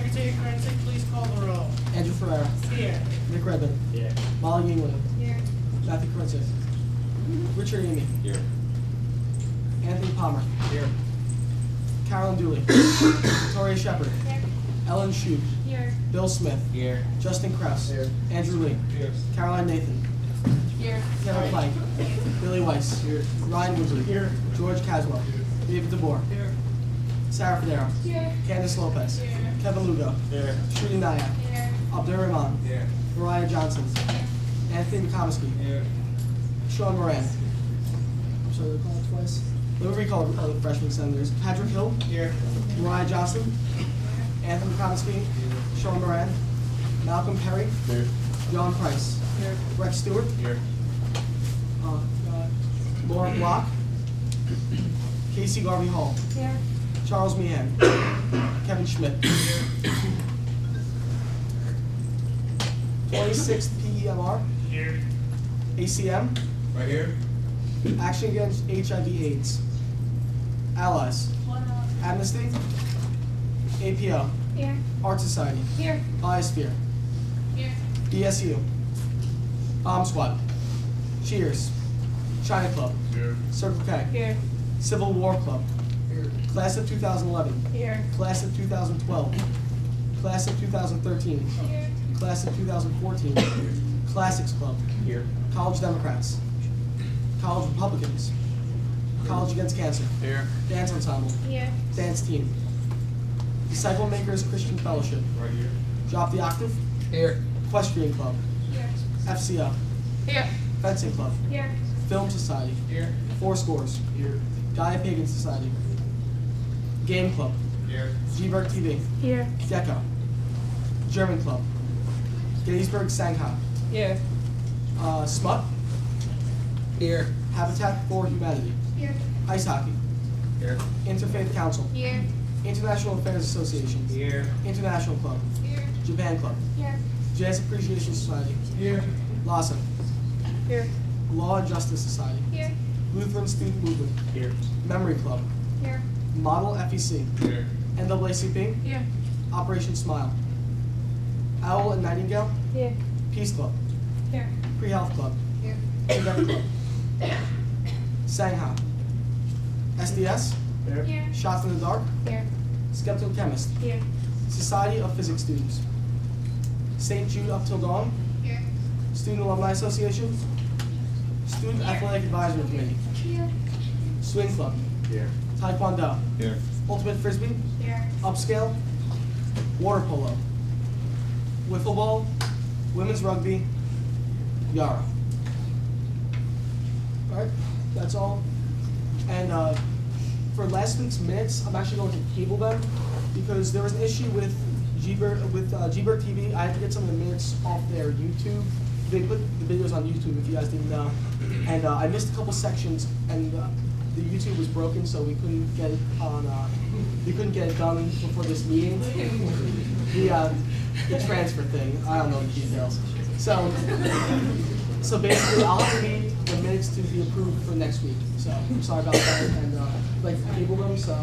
Secretary Currency, please call the roll. Andrew Ferreira. Here. Nick Redmond. Here. Molly Yingling. Here. Matthew Currency. Richard Amy. Here. Anthony Palmer. Here. Carolyn Dooley. Victoria Shepard. Here. Ellen Shoup. Here. Bill Smith. Here. Justin Krause. Here. Andrew Lee. Here. Caroline Nathan. Here. Taylor Pike. Billy Weiss. Here. Ryan Woodley. Here. George Caswell. David DeBoer. Here. Sarah Federo. Here. Candace Lopez. Here. Kevin Lugo. Here. Shruti Nayak. Here. Abdur Rahman. Here. Mariah Johnson. Anthony McComiskey. Here. Sean Moran. I'm sorry, they call it twice. Let me recall the freshman senators. Patrick Hill. Here. Mariah Johnson. Anthony McComiskey. Sean Moran. Malcolm Perry. Here. John Price. Here. Rex Stewart. Here. Laura Block. Casey Garvey Hall. Here. Charles Meehan. Kevin Schmidt. 26th PEMR. Here. ACM. Right here. Action Against HIV/AIDS. Allies. Amnesty. APO. Here. Art Society. Here. Biosphere. Here. DSU. Bomb Squad. Cheers. China Club. Here. Circle K. Here. Civil War Club. Here. Class of 2011. Here. Class of 2012. Class of 2013. Here. Class of 2014. Classics Club. Here. College Democrats. College Republicans. College Against Cancer. Here. Dance Ensemble. Here. Dance Team. Disciple Makers Christian Fellowship. Right here. Drop the Octave. Here. Equestrian Club. Here. FCO. Here. Fencing Club. Here. Film Society. Here. Four Scores. Here. Gaia Pagan Society. Game Club. Here. Gettysburg TV. Here. Gecko. German Club. Gettysburg Sangha. Here. SMUT. Here. Habitat for Humanity. Here. Ice Hockey. Here. Interfaith Council. Here. International Affairs Association. Here. International Club. Here. Japan Club. Here. Jazz Appreciation Society. Here. LASA. Here. Law and Justice Society. Here. Lutheran Student Movement. Here. Memory Club. Here. Model FEC. Here. NAACP. Here. Operation Smile. Owl and Nightingale. Here. Peace Club. Here. Pre-Health Club. Here. Quebec Club. Sangha. SDS. Here. Shots in the Dark. Here. Skeptical Chemist. Here. Society of Physics Students. St. Jude Up Till Dawn. Here. Student Alumni Association. Student Athletic Advisory Committee. Here. Swing Club. Here. Taekwondo. Here. Ultimate Frisbee. Here. Upscale. Water Polo. Wiffle Ball. Women's Rugby. Yara. Alright, that's all. And for last week's minutes, I'm actually going to table them because there was an issue with Gettysburg TV. I had to get some of the minutes off their YouTube. They put the videos on YouTube, if you guys didn't know. And I missed a couple sections, and the YouTube was broken, so we couldn't get it on. We couldn't get it done before this meeting. The transfer thing. I don't know the details. So basically, I'll have to need the minutes to be approved for next week. So I'm sorry about that, and I'd like to table them. So.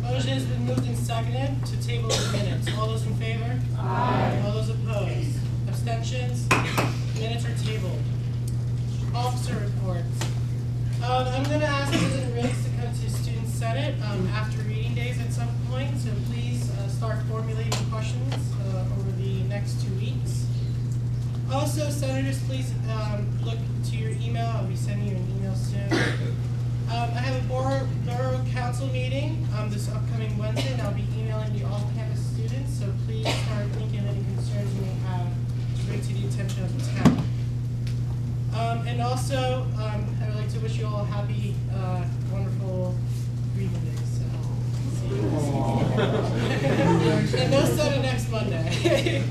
Motion has been moved and seconded to table the minutes. All those in favor? Aye. All those opposed? Abstentions? Minutes are tabled. Officer reports. I'm going to ask President Riggs to come to Student Senate after reading days at some point, so please start formulating questions over the next 2 weeks. Also, Senators, please look to your email. I'll be sending you an email soon. I have a Borough Council meeting this upcoming Wednesday, and I'll be emailing the off-campus students, so please start thinking of any concerns you may have to bring to the attention of the town. And also, I would like to wish you all a happy, wonderful Grieving Day. So, see you. And no Senate next Monday.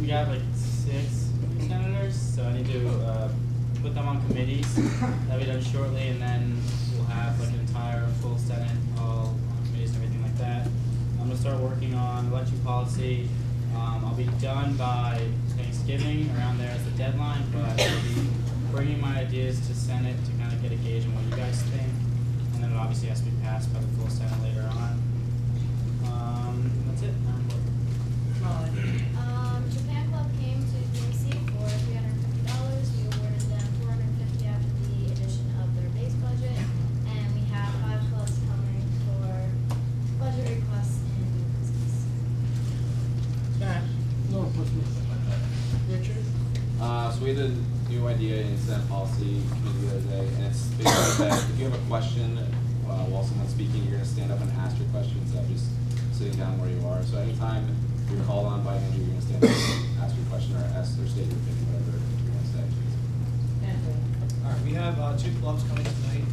We got like 6 senators, so I need to put them on committees. That'll be done shortly, and then we'll have like an entire full Senate, all on committees and everything like that. I'm gonna start working on election policy. I'll be done by Thanksgiving, around there as the deadline, but I'll be bringing my ideas to Senate to kind of get a gauge on what you guys think, and then it obviously has to be passed by the full Senate later on. That's it. Japan Club came to DMC for $350. We awarded them $450 after the addition of their base budget, and we have 5 clubs coming for budget requests and new business. Matt? No, Richard? So we had a new idea in incident policy committee the other day, and it's basically that if you have a question while someone's speaking, you're going to stand up and ask your question instead of just sitting down where you are. So anytime you're called on by an injury, you're going to stand up and ask your question or ask or state your opinion, whatever you're going to say. All right, we have 2 clubs coming tonight.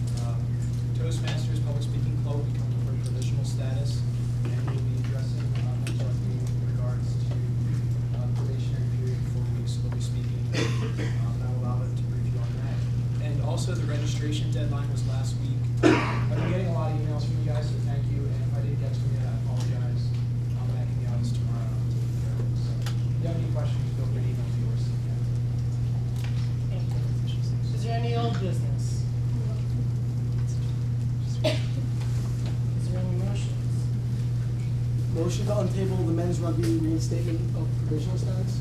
Toastmasters Public Speaking Club will be coming for provisional status, and we'll be addressing men's rugby in regards to probationary period 4 weeks. They'll be speaking. That will allow them to brief you on that. And also, the registration deadline was last week. I've been getting a lot of emails from you guys, so thank you. And if I didn't get to you, I apologize. I can be honest tomorrow. So, if you have any questions, feel free to email me or see me. Is there any old business? Is there any motions? Motion to untable the men's rugby reinstatement of provisional status.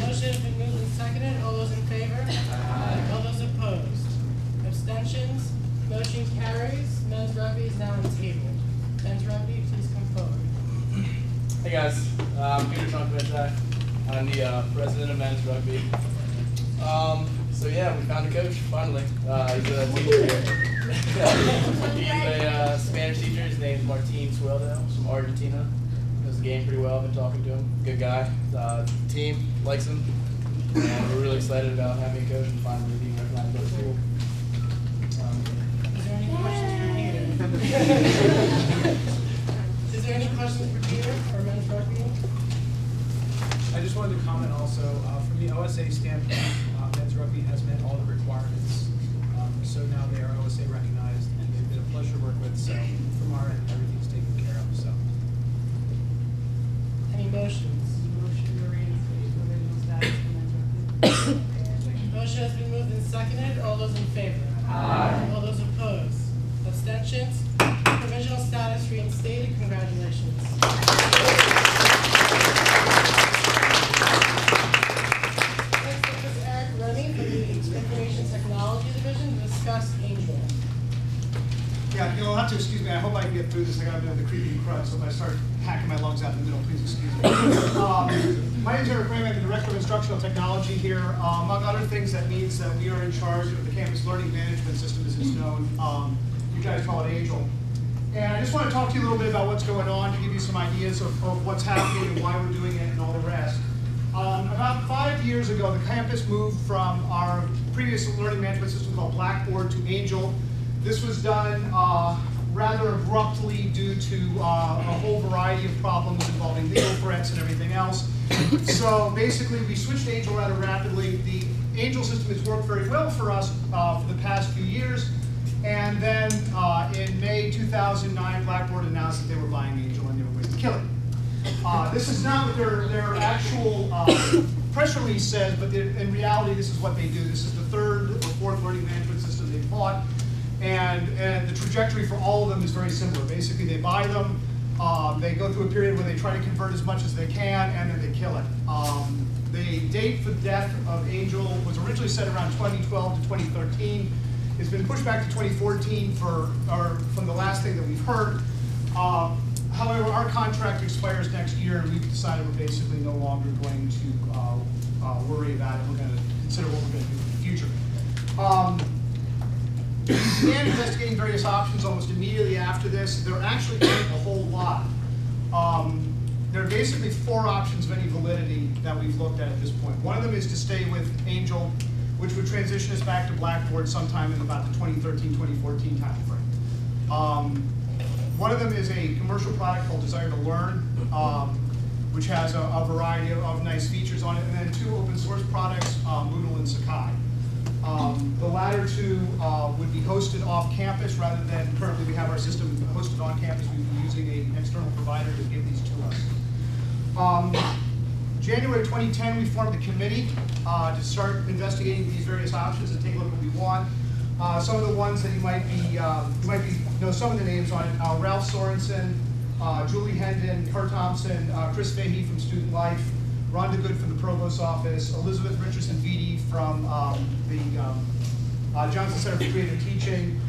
Motion has been moved and seconded. All those in favor? Aye. All those opposed? Abstentions? Motion carries. Men's rugby is now untabled. Men's rugby, please come forward. Hey guys, I'm Peter Trunkovich. I'm the president of men's rugby. So yeah, we found a coach finally. He's a teacher here. He's a Spanish teacher. His name's Martin Sueldo. He's from Argentina. Knows the game pretty well. I've been talking to him. Good guy. Team likes him, and we're really excited about having a coach and finally being recognized by the school. Is there any questions for Peter? Is there any questions for Peter or men's rugby? I just wanted to comment also, from the OSA standpoint, men's rugby has met all the requirements. So now they are OSA recognized, and they've been a pleasure to work with. So from our end, everything's taken care of. So. Any motions? Motion to reinstate provisional status for men's rugby. Motion has been moved and seconded. All those in favor? Aye. All those opposed? Abstentions? Provisional status reinstated. Congratulations. Next up is Eric Rennie from the Information Technology Division to discuss Angel. Yeah, you'll have to excuse me. I hope I can get through this. I got a bit of the creepy crud, so if I start hacking my lungs out in the middle, please excuse me. My name is Eric Rennie. I'm the Director of Instructional Technology here. Among other things, that means that we are in charge of the campus learning management system, as it's known. You guys call it Angel. And I just want to talk to you a little bit about what's going on, to give you some ideas of what's happening and why we're doing it and all the rest. About 5 years ago, the campus moved from our previous learning management system called Blackboard to Angel. This was done rather abruptly due to a whole variety of problems involving legal threats and everything else. So basically, we switched to Angel rather rapidly. The Angel system has worked very well for us for the past few years. And then in May 2009, Blackboard announced that they were buying Angel and they were going to kill it. This is not what their actual press release says, but in reality, this is what they do. This is the 3rd or 4th learning management system they've bought. And the trajectory for all of them is very similar. Basically, they buy them, they go through a period where they try to convert as much as they can, and then they kill it. The date for the death of Angel was originally set around 2012 to 2013. It's been pushed back to 2014 from the last thing that we've heard. However, our contract expires next year, and we've decided we're basically no longer going to worry about it. We're going to consider what we're going to do in the future. We began investigating various options almost immediately after this. There actually isn't a whole lot. There are basically 4 options of any validity that we've looked at this point. One of them is to stay with Angel, which would transition us back to Blackboard sometime in about the 2013-2014 time frame. One of them is a commercial product called Desire to Learn, which has a variety of nice features on it, and then 2 open source products, Moodle and Sakai. The latter 2 would be hosted off campus rather than currently we have our system hosted on campus. We'd be using an external provider to give these to us. January 2010, we formed a committee to start investigating these various options and take a look at what we want. Some of the ones that you might know some of the names on it. Ralph Sorensen, Julie Hendon, Kurt Thompson, Chris Fahey from Student Life, Rhonda Good from the Provost's Office, Elizabeth Richardson-Beatty from the Johnson Center for Creative Teaching,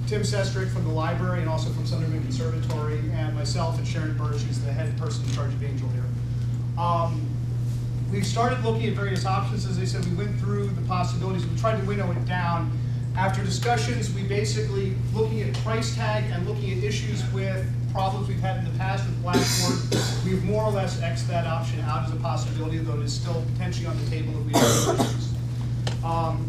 Tim Sestrick from the library and also from Sunderland Conservatory, and myself and Sharon Burge, who's the head person in charge of Angel here. We've started looking at various options. As I said, we went through the possibilities. We tried to winnow it down. After discussions, we basically, looking at price tag and looking at issues with problems we've had in the past with Blackboard, we've more or less X'd that option out as a possibility, though it is still potentially on the table if we have issues.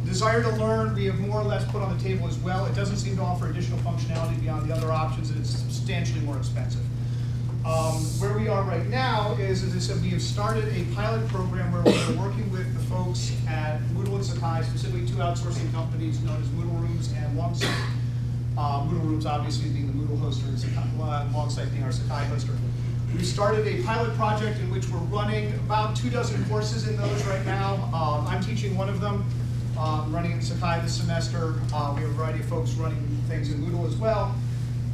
Desire to learn, we have more or less put on the table as well. It doesn't seem to offer additional functionality beyond the other options, and it's substantially more expensive. Where we are right now is, as I said, we have started a pilot program where we're working with the folks at Moodle and Sakai, specifically two outsourcing companies known as Moodle Rooms and Longsight. Moodle Rooms obviously being the Moodle hoster and Longsight being our Sakai hoster. We started a pilot project in which we're running about 24 courses in those right now. I'm teaching one of them, running in Sakai this semester. We have a variety of folks running things in Moodle as well.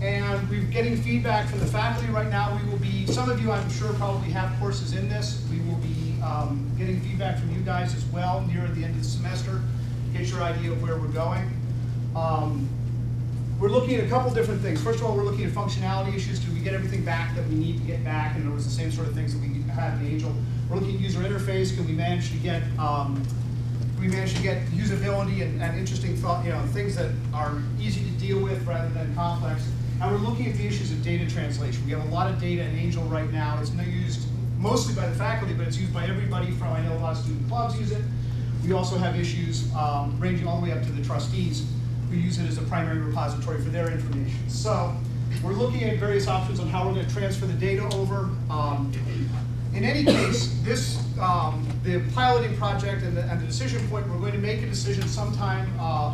And we're getting feedback from the faculty right now. We will be, some of you I'm sure probably have courses in this. We will be getting feedback from you guys as well near the end of the semester, get your idea of where we're going. We're looking at a couple different things. First of all, we're looking at functionality issues. Do we get everything back that we need to get back? And it was the same sort of things that we had in Angel. We're looking at user interface. Can we manage to get usability and interesting things that are easy to deal with rather than complex? And we're looking at the issues of data translation. We have a lot of data in Angel right now. It's not used mostly by the faculty, but it's used by everybody from, I know a lot of student clubs use it. We also have issues ranging all the way up to the trustees who use it as a primary repository for their information. So we're looking at various options on how we're going to transfer the data over. In any case, this the piloting project and the decision point, we're going to make a decision sometime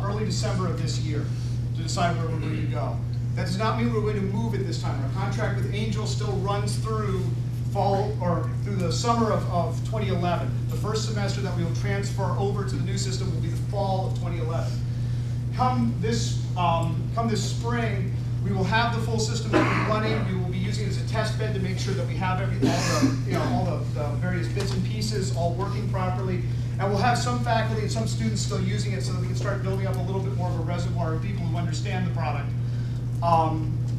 early December of this year to decide where we're going to go. That does not mean we're going to move it this time. Our contract with Angel still runs through fall or through the summer of 2011. The first semester that we will transfer over to the new system will be the fall of 2011. Come this spring, we will have the full system up and running. We will be using it as a test bed to make sure that we have all the various bits and pieces all working properly. And we'll have some faculty and some students still using it so that we can start building up a little bit more of a reservoir of people who understand the product.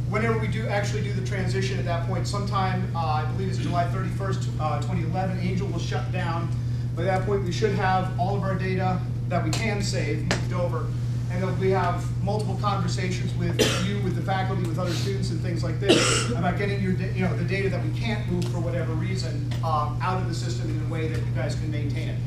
Whenever we actually do the transition at that point, sometime, I believe it's July 31st, 2011, Angel will shut down. By that point, we should have all of our data that we can save moved over. And then we have multiple conversations with you, with the faculty, with other students and things like this about getting the data that we can't move for whatever reason out of the system in a way that you guys can maintain it.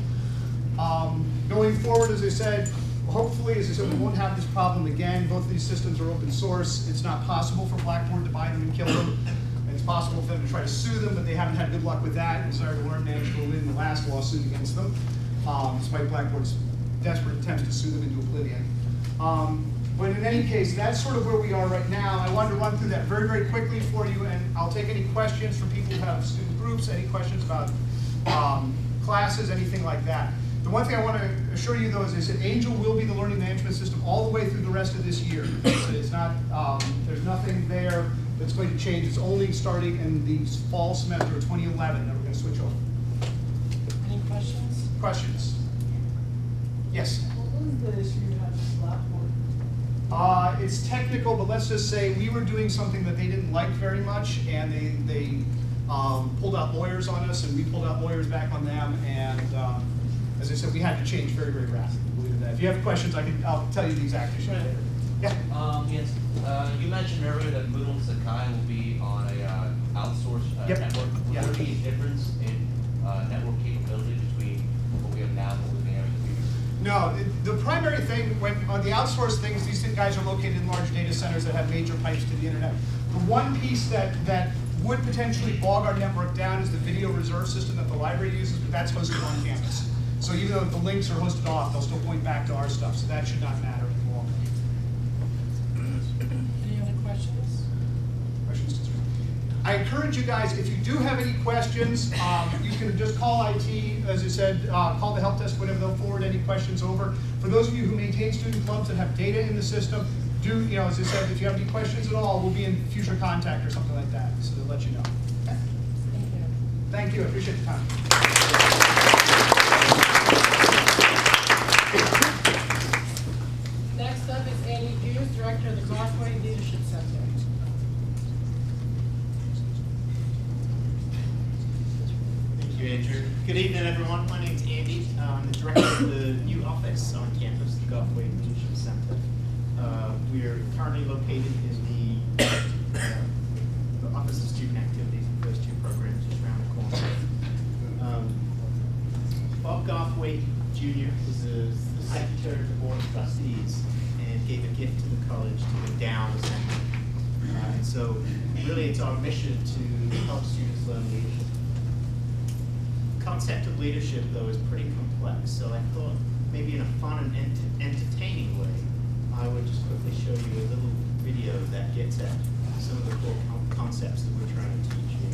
Going forward, as I said, hopefully, as I said, we won't have this problem again. Both of these systems are open source. It's not possible for Blackboard to buy them and kill them. It's possible for them to try to sue them, but they haven't had good luck with that. And Desire to Learn managed to win the last lawsuit against them, despite Blackboard's desperate attempts to sue them into oblivion. But in any case, that's sort of where we are right now. I wanted to run through that very, very quickly for you, and I'll take any questions from people who have student groups, any questions about classes, anything like that. The one thing I want to assure you, though, is I said Angel will be the learning management system all the way through the rest of this year. It's not, there's nothing there that's going to change. It's only starting in the fall semester of 2011 that we're going to switch over. Any questions? Questions? Yes? What was the issue you had with Blackboard? It's technical, but let's just say we were doing something that they didn't like very much, and they pulled out lawyers on us, and we pulled out lawyers back on them, and as I said, we had to change very, very rapidly. Believe it or not. If you have questions, I'll tell you the exact issue later. Yeah. Yes. You mentioned earlier that Moodle and Sakai will be on a outsourced network. Will there be a difference in network capability between what we have now and what we may have in the future? No, the primary thing, when on the outsourced things, these guys are located in large data centers that have major pipes to the internet. The one piece that would potentially bog our network down is the video reserve system that the library uses, but that's hosted on campus. So even though the links are hosted off, they'll still point back to our stuff, so that should not matter anymore. Any other questions? Questions? I encourage you guys, if you do have any questions, you can just call IT, as I said, call the help desk, whatever, they'll forward any questions over. For those of you who maintain student clubs that have data in the system, do, you know, as I said, if you have any questions at all, we'll be in future contact or something like that, so they'll let you know. Okay? Thank you, I appreciate the time. Next up is Andy Hughes, Director of the Crossway Leadership Center. Thank you, Andrew. Good evening, everyone. My name's Andy. I'm the director of the new office on campus, the Crossway Leadership Center. We are currently located in the Office of Student Activities and First Year Programs, just around the corner. Bob Garthwaite Jr. is the Secretary of the Board of Trustees and gave a gift to the college to endow the center. And so, really, it's our mission to help students learn leadership. The concept of leadership, though, is pretty complex, so I thought maybe in a fun and entertaining way, I would just quickly show you a little video that gets at some of the core concepts that we're trying to teach you.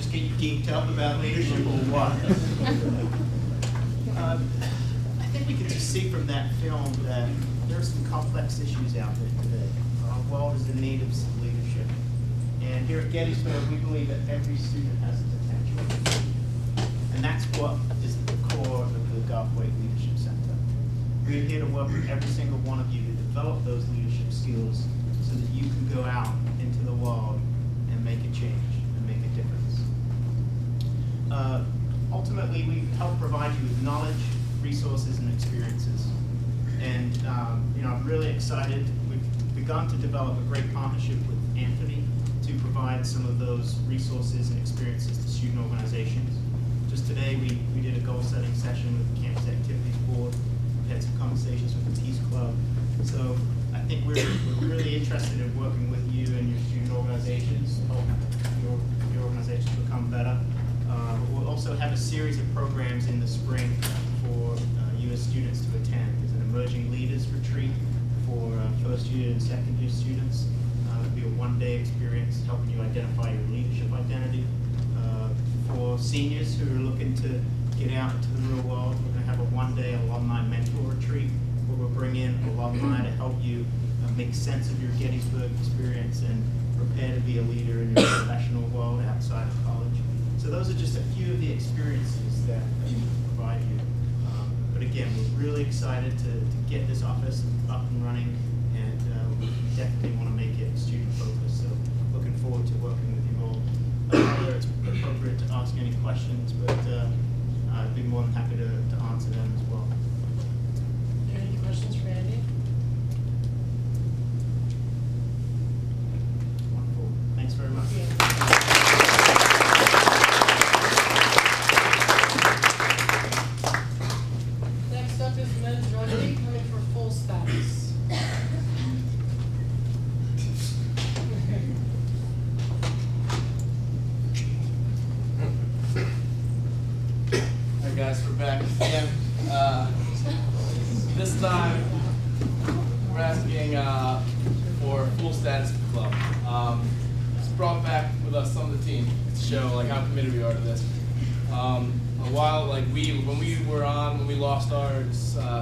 just get you geeked up about leadership or what? I think we could just see from that film that there are some complex issues out there today. Our world is in need of some leadership. And here at Gettysburg, we believe that every student has the potential. And that's what is at the core of the Garthwaite Leadership Center. We're here to work with every single one of you to develop those leadership skills so that you can go out into the world and make a change and make a difference. Ultimately, we help provide you with knowledge, resources, and experiences. And I'm really excited. We've begun to develop a great partnership with Anthony to provide some of those resources and experiences to student organizations. Just today, we did a goal-setting session with the Campus Activities Board. We had some conversations with the Peace Club. So I think we're really interested in working with you and your student organizations to help your organizations become better. We'll also have a series of programs in the spring for you as students to attend. There's an Emerging Leaders Retreat for first year and second year students. It'll be a one-day experience helping you identify your leadership identity. For seniors who are looking to get out into the real world, we're going to have a one-day alumni mentor retreat where we'll bring in alumni to help you make sense of your Gettysburg experience and prepare to be a leader in your professional world outside of college. So those are just a few of the experiences that we provide you. But again, we're really excited to get this office up and running, and we definitely want to make it student-focused. So looking forward to working with you all. Whether it's appropriate to ask any questions, but I'd be more than happy to answer them as well. Any questions for Andy? Wonderful. Thanks very much. Next up is men's rugby coming for full status. Alright guys, we're back again. This time we're asking for full status of the club. Just brought back with us some of the team to show like how committed we are to this. A while when we lost our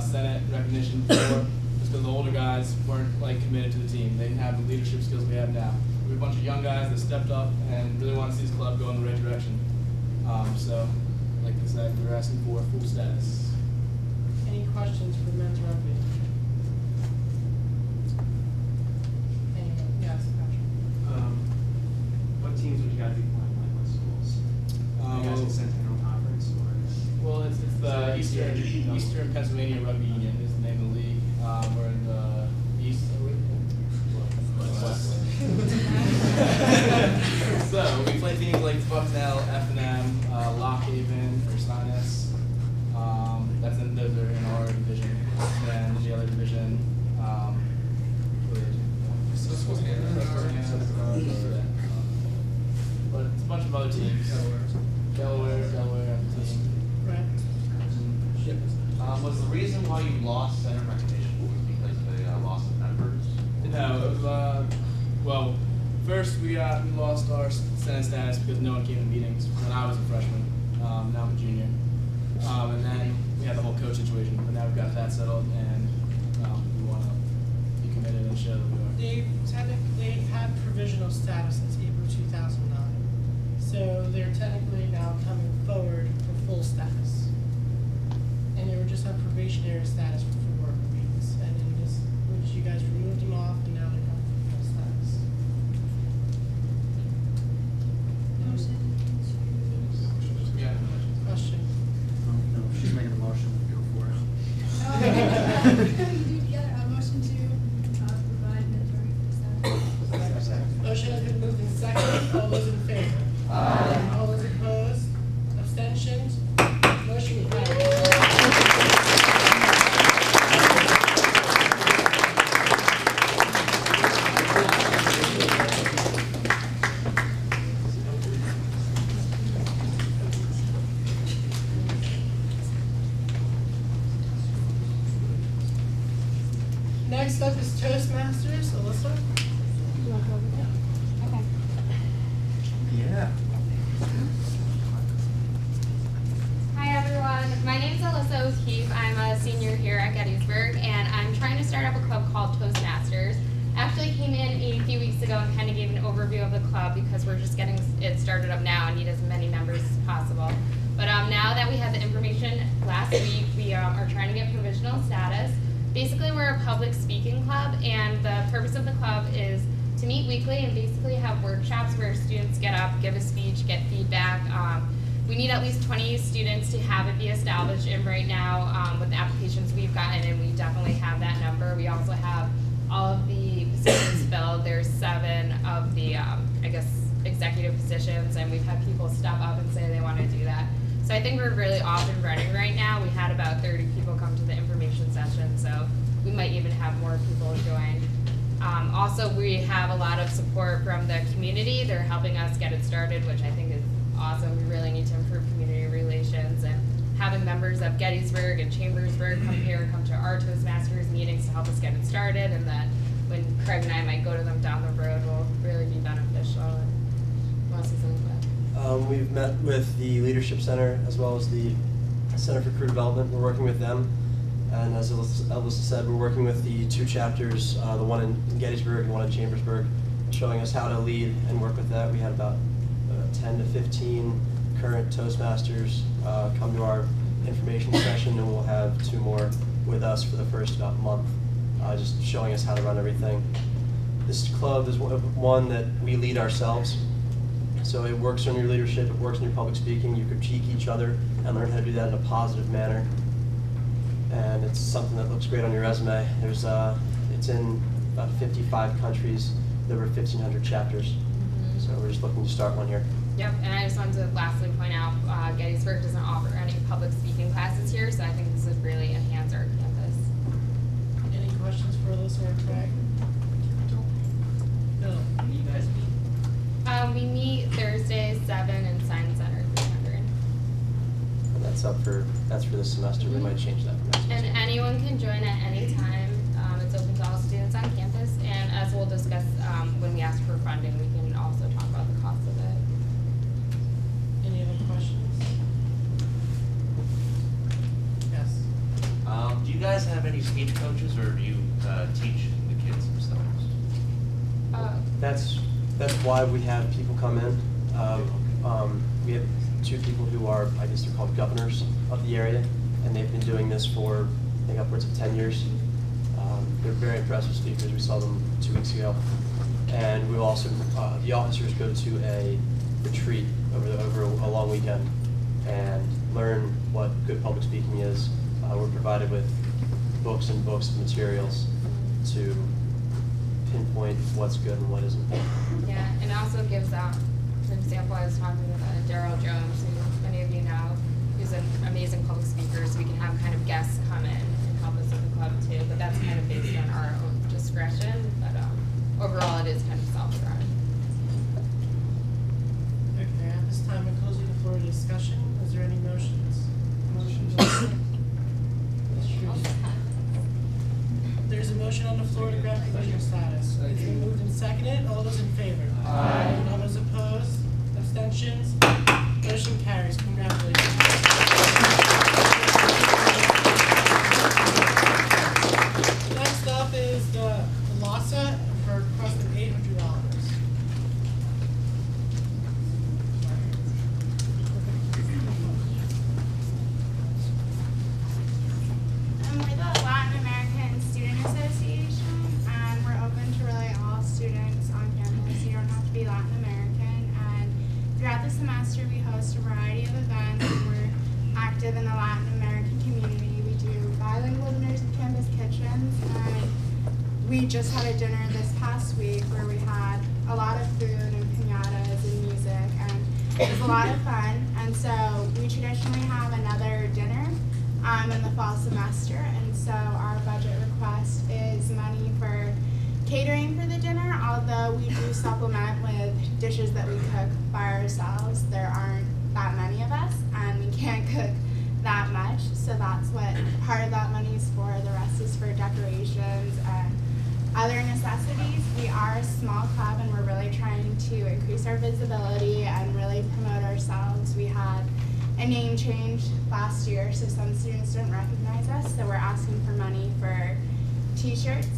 Senate recognition before, just because the older guys weren't like committed to the team. They didn't have the leadership skills we have now. We were a bunch of young guys that stepped up and really want to see this club go in the right direction. So, like I said, we're asking for full status. Any questions for men's rugby? Anyone? Yes, Patrick. What teams would you guys be playing, like what schools? You guys get sent to your own conference, or? Well, it's the Eastern Pennsylvania Rugby Union is the name of the league. We're in the East. West. So we play teams like Bucknell, F&M, Lock Haven, Ursinus. Those are in our division. And the other division. But it's a bunch of other teams. Delaware has a team. Right. Was the reason why you lost Senate recognition because of the loss of members? No, it was, well, first we lost our Senate status because no one came to meetings when I was a freshman. Now I'm a junior. And then we had the whole coach situation, but now we've got that settled, and we want to be committed and show that we are. They've had provisional status since April 2009. So they're technically now coming forward for full status. And they were just on probationary status for 4 weeks. And then you guys removed them off, and now they're coming for full status. Yeah. Question? No, she's making a motion to go for it. A motion to provide mentoring for staff. Motion has been moved in second. All those in favor? Aye. All those opposed? Abstentions? Motion carries. Next up is Toastmasters. Alyssa? Yeah. Hi everyone, my name is Alyssa O'Keefe. I'm a senior here at Gettysburg, and I'm trying to start up a club called Toastmasters. I actually came in a few weeks ago and kind of gave an overview of the club because we're just getting it started up now and need as many members as possible. But now that we had the information last week, we are trying to get provisional status. Basically, we're a public speaking club, and the purpose of the club is to meet weekly and basically have workshops where students get up, give a speech, get feedback. We need at least 20 students to have it be established, and right now, with the applications we've gotten in, we definitely have that number. We also have all of the positions filled. There's 7 of the, I guess, executive positions, and we've had people step up and say they want to do that. So I think we're really off and running right now. We had about 30 people come to the information session, so we might even have more people join. Also, we have a lot of support from the community. They're helping us get it started, which I think is awesome. We really need to improve community relations, and having members of Gettysburg and Chambersburg come here and come to our Toastmasters meetings to help us get it started, and then when Craig and I might go to them down the road will really be beneficial. And you want to say something about that? We've met with the Leadership Center as well as the Center for Career Development. We're working with them. And as Alyssa said, we're working with the 2 chapters, the one in Gettysburg and one in Chambersburg, showing us how to lead and work with that. We had about 10 to 15 current Toastmasters come to our information session, and we'll have 2 more with us for the first about month, just showing us how to run everything. This club is one that we lead ourselves, so it works on your leadership, it works on your public speaking. You critique each other and learn how to do that in a positive manner. And it's something that looks great on your resume. There's, it's in about 55 countries, there were 1,500 chapters. So we're just looking to start one here. Yep, and I just wanted to lastly point out, Gettysburg doesn't offer any public speaking classes here, so I think this would really enhance our campus. Any questions for Alyssa or Craig? No. When do you guys meet? We meet Thursdays, 7 and Science Center, 300. And that's for this semester. We might change that for next semester. And anyone can join at any time. It's open to all students on campus, and as we'll discuss when we ask for funding, we can also talk about the cost of it. Any other questions? Yes. Do you guys have any speech coaches, or do you teach the kids themselves? That's why we have people come in. We have 2 people who are, I guess they're called governors of the area, and they've been doing this for, I think, upwards of 10 years. They're very impressive speakers. We saw them 2 weeks ago. And we also, the officers go to a retreat over a long weekend and learn what good public speaking is. We're provided with books and books of materials to pinpoint what's good and what isn't. Yeah, and it also gives out, for example, I was talking with Daryl Jones, who many of you know, who's an amazing public speaker, so we can have kind of guests come in and help us with the club too, but that's kind of based on our own discretion, but overall it is kind of self-run. Okay, at this time we're closing the floor to discussion. Is there any motions? Motions? There's a motion on the floor to grant provisional status. It's been moved and seconded. All those in favor? Aye. All those opposed? Abstentions? Motion carries. Congratulations. Next up is the LASA for a cost of $800. We're the Latin American Student Association, and we're open to really all students on campus. You don't have to be Latin American. And throughout the semester, we host a variety of events. We're active in the Latin American community. We do bilingual dinners at campus kitchens, and we just had a dinner this past week where we had a lot of food and piñatas and music, and it was a lot of fun. And so we traditionally have another dinner in the fall semester, and so our budget request is money for catering for the dinner, although we do supplement with dishes that we cook by ourselves. There aren't that many of us, and we can't cook that much, so that's what part of that money is for. The rest is for decorations and other necessities, we are a small club and we're really trying to increase our visibility and really promote ourselves. We had a name change last year, so some students don't recognize us, so we're asking for money for t-shirts.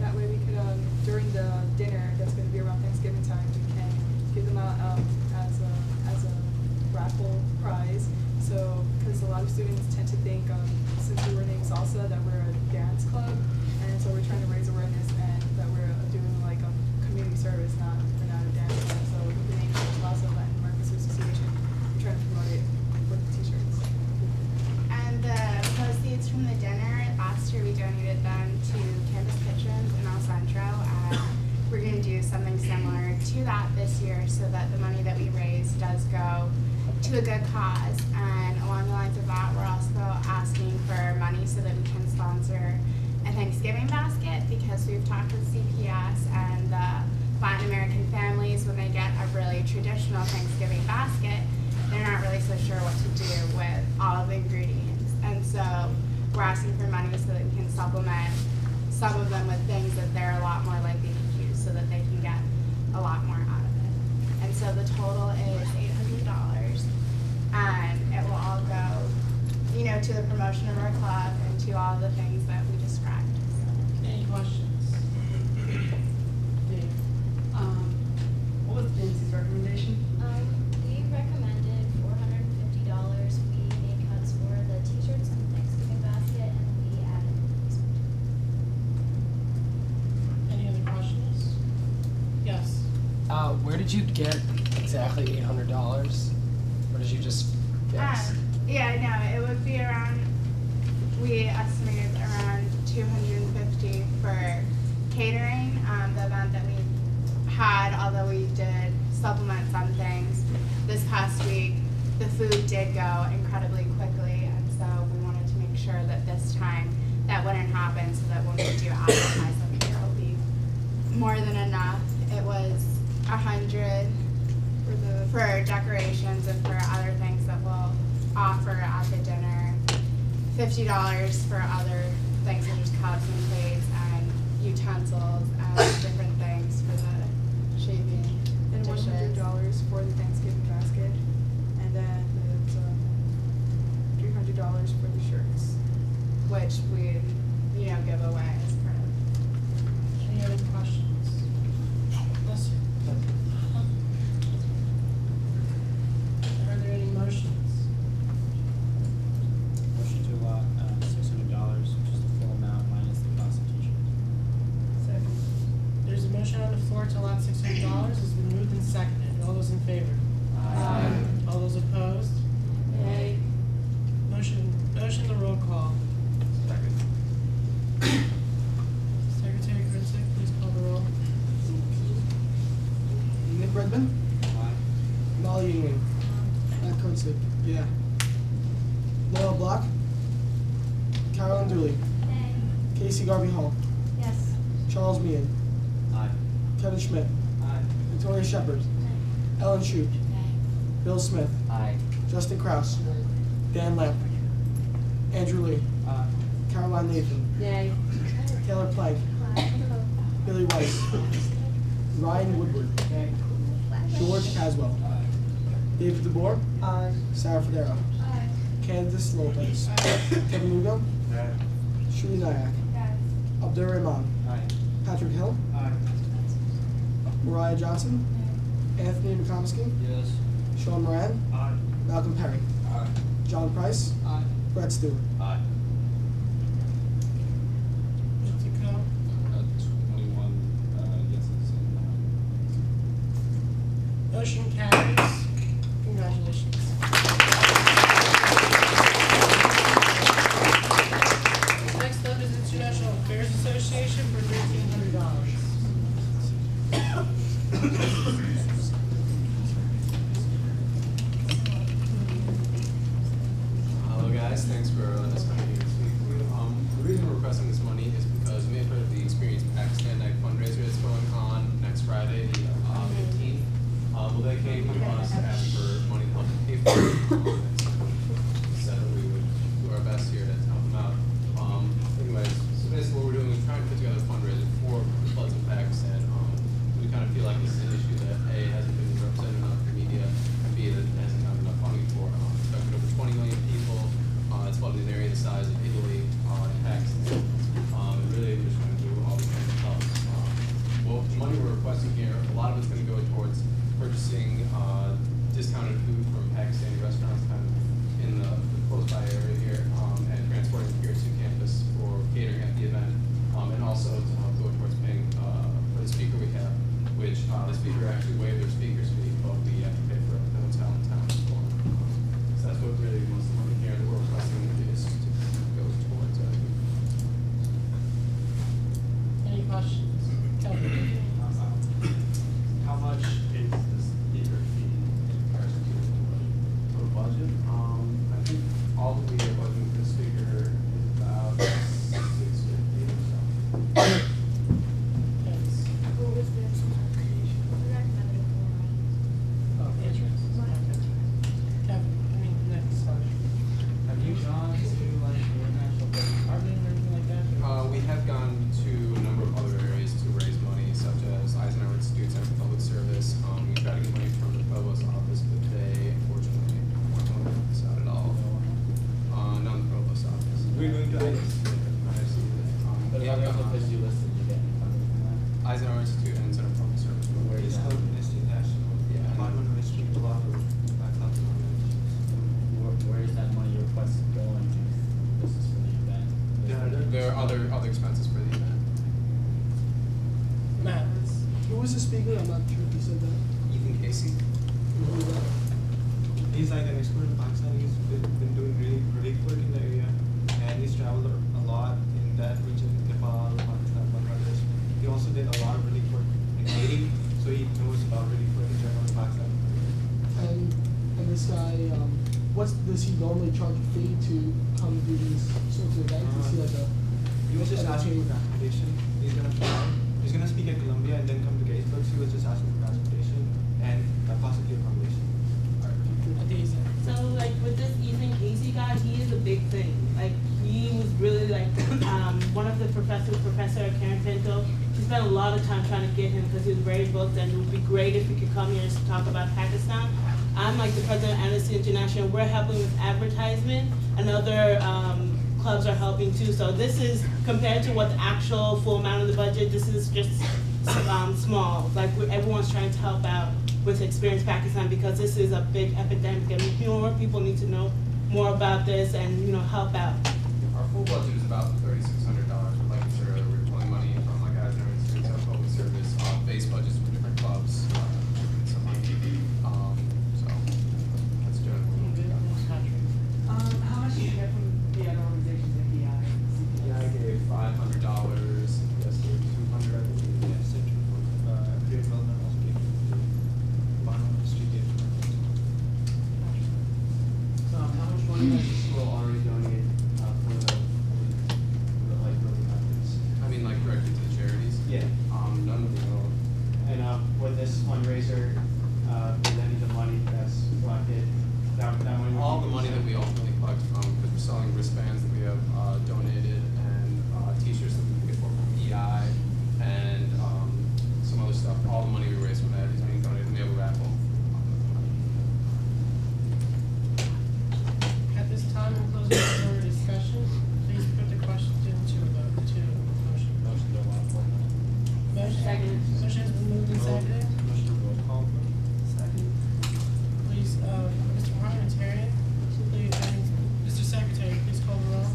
That way we could, during the dinner that's going to be around Thanksgiving time, we can give them out as a raffle prize. So, because a lot of students tend to think, since we were named Salsa, that we're a dance club, and so we're trying to raise awareness and that we're doing like a community service, we're not a dance club. So with the name Salsa Latin American Association, we're trying to promote it with the t-shirts. And the proceeds from the dinner, last year we donated them to Campus Kitchens in El Centro, and we're going to do something similar to that this year so that the money that we raise does go to a good cause. And along the lines of that, we're also asking for money so that we can sponsor a Thanksgiving basket, because we've talked with CPS and the Latin American families, when they get a really traditional Thanksgiving basket, they're not really so sure what to do with all of the ingredients. And so we're asking for money so that we can supplement some of them with things that they're a lot more likely to use so that they can get a lot more out of it. And so the total is $800, and it will all go, to the promotion of our club and to all the things that we described. Any questions? Dave, what was Nancy's recommendation? We recommended $450. We made cuts for the t-shirts and the Thanksgiving basket, and we added these. Any other questions? Yes. Where did you get exactly $800? Or did you just guess? Yeah, no, it would be around, we estimated around $250 for catering. The event that we had, although we did supplement some things this past week, the food did go incredibly quickly, and so we wanted to make sure that this time that wouldn't happen, so that when we do advertise them, there will be more than enough. It was $100 for decorations and for other things that we'll offer at the dinner, $50 for other things such as cups and plates and utensils and different things for the shaving And dishes. $100 for the Thanksgiving basket, and then it's $300 for the shirts. Which we, give away as part of. Any other questions? Yes, sir. Are there any motions? Motion to allot $600, which is the full amount minus the cost of t-shirts. Second. There's a motion on the floor to allot $600. It's been moved and seconded. All those in favor? Aye. All those opposed? Yay. Motion, the roll call. Secretary Grinsick, please call the roll. Nick Redmond? Molly Ewing? Matt Kurtzik? Yeah. Noel Block? Carolyn Dooley? Casey Garvey Hall? Yes. Charles Meehan? Aye. Kevin Schmidt? Aye. Victoria Shepard? Ellen Shoup? Bill Smith? Aye. Justin Kraus? Dan Lamp? Andrew Lee? Caroline Nathan? Yay. Taylor Plank? Billy Weiss? Ryan Woodward? George Caswell? David DeBoer? Sarah Federo? Candace Lopez? Kevin Lugo? Shuli Nayak? Abdur Rahman? Patrick Hill? Mariah Johnson? Anthony McComiskey? Yes. Sean Moran? Malcolm Perry? John Price? Brett Stewart? Aye. Mr. Coe? 21 yeses and Motion carries. Congratulations. Next up is International Affairs Association for $1,300. Hello guys, thanks for letting us come here to speak to you. The reason we're requesting this money is because we may have heard of the Experience Pakistan Night fundraiser that's going on next Friday, the 18th. Well, they came to us to ask for money to help pay for it. Said that we would do our best here to help them out. Anyways, so basically what we're doing is trying to put together a fundraiser for speaker actually waive their speaker's fee, but we have to pay for the hotel in town as well. So that's what really most of the money here that we're requesting is to go towards. Any questions? Kevin? How much is the speaker fee in comparison to the budget? I think all that we are budgeting for the speaker is about $650 or so. What was the recommended Oh, entrance. Kevin, next. Have you gone to like the International Department or anything like that? We have gone to a number of other areas to raise money, such as Eisenhower Student Center for Public Service. We try to get money from the provost office, but they unfortunately weren't willing to help us out at all. Not the provost office. We're going to But Yeah, other places you listed, you get funding from that? Eisenhower Institute and Center for Public Service. Where is that? National. Yeah. Department of History, a lot of Where is that money requested going to? This is for the event. There are other expenses for the event. Matt? Who was the speaker? I'm not sure if you said that. Ethan Casey. Who was that? He's like an expert in Pakistan. He's been doing really work in the area, and he's traveled a lot in that region, Nepal, Pakistan, Bangladesh. He also did a lot of relief work in Haiti, so he knows about relief work in general in Pakistan. And this guy, does he normally charge a fee to come do these sorts of events? Is he like a? He was just asking for transportation. He's gonna speak at Columbia and then come to Gettysburg. So he was just asking for transportation and possibly accommodation. So like with this Ethan Casey guy, he is a big thing. Like he was really like one of the professors, Professor Karen Pinto. She spent a lot of time trying to get him because he was very booked, and it would be great if he could come here and talk about Pakistan. I'm like the president of Amnesty International. We're helping with advertisement, and other clubs are helping too. So this is compared to what the actual full amount of the budget. This is just small. Like everyone's trying to help out with Experience Pakistan because this is a big epidemic, and more people need to know more about this and help out. Our full budget is about $3,600. Like I said earlier, we're pulling money from like Eisenhower Institute for Public Service, base budgets from different clubs, some money. So that's doing what we How much did you get from the other organizations like EI? I gave $500. Yes, $200. I believe. Yeah, Center for Creative Development also gave History gave. So how much money has the school already donated for the like relief efforts? I mean, like directly to the charities. Yeah. None of them. And with this fundraiser, with any of the money that's collected, that money would All be the money that we ultimately collect from, because we're selling wristbands that we have donated, and T-shirts that we get from EI, and some other stuff. All the money we raise from that is being donated. We have a raffle. At this time, we'll close the floor to discussion. Please put the question to vote, to motion. Motion to allow for Motion. Second. Motion has been moved and seconded. Motion to roll call. Second. Please, Mr. Parliamentarian, please, Mr. Secretary, please call the roll.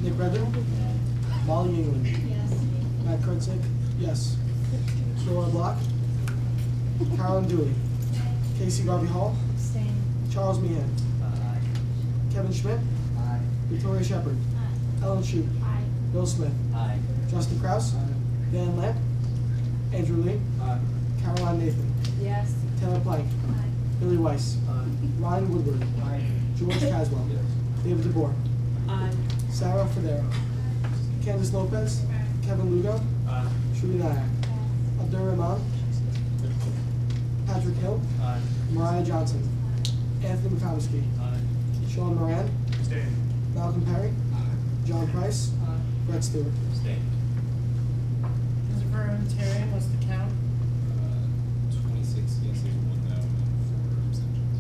Nick Redder? Molly England? Yes. Matt Kurtzik? Yes. Laura Block? Carolyn Dewey? Casey Garvey Hall? Abstain. Charles Meehan? Kevin Schmidt? Victoria Shepard? Ellen Shoup? Aye. Bill Smith? Aye. Justin Kraus? Dan Lamp? Andrew Lee? Caroline Nathan? Yes. Taylor Plank? Aye. Billy Weiss? Ryan Woodward? George Caswell? David DeBoer? Sarah Federa? Candice Lopez? Kevin Lugo? Shruti Nayak? Abdur Rahman? Patrick Hill? Mariah Johnson? Anthony Mukowski? Sean Moran? Malcolm Perry? John Price? Brett Stewart? Mr. Parliamentarian, what's the count? 26 yes, 1 no, and 4 abstentions.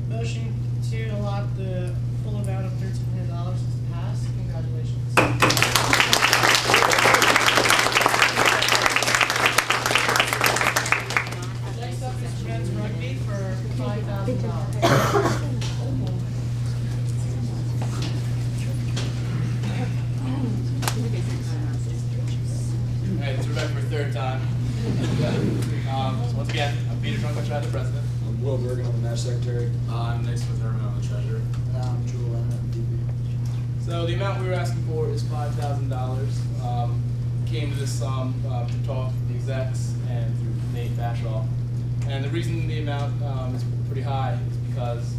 Motion to allot the full amount of $1,300 is passed. Congratulations. Next up is men's rugby for $5,000. Alright, so we're back for a third time. So once again, I'm Peter Trunkwich, the president. I'm Will Bergen, I'm the match secretary. I'm Nick Smith-Herman, I'm the treasurer. And I'm Drew Lennon, I'm DB. So the amount we were asking for is $5,000. Came to this sum to talk to the execs and through Nate Bashaw. And the reason the amount is pretty high is because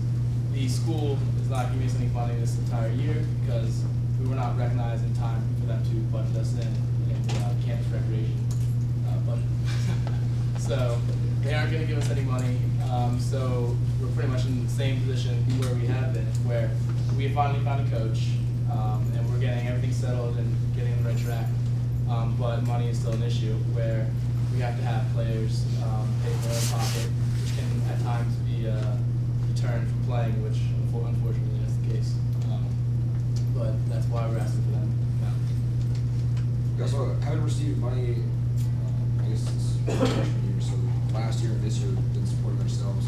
the school is not giving us any funding this entire year because we were not recognized in time for them to budget us in the campus recreation budget. So they aren't going to give us any money. So we're pretty much in the same position where we have been, where we finally found a coach and we're getting everything settled and getting on the right track. But money is still an issue where we have to have players pay for their own pocket, which can at times be returned from playing, which unfortunately is the case. But that's why we're asking for them now. We also haven't received money, I guess since freshman year, so last year and this year we've been supporting ourselves.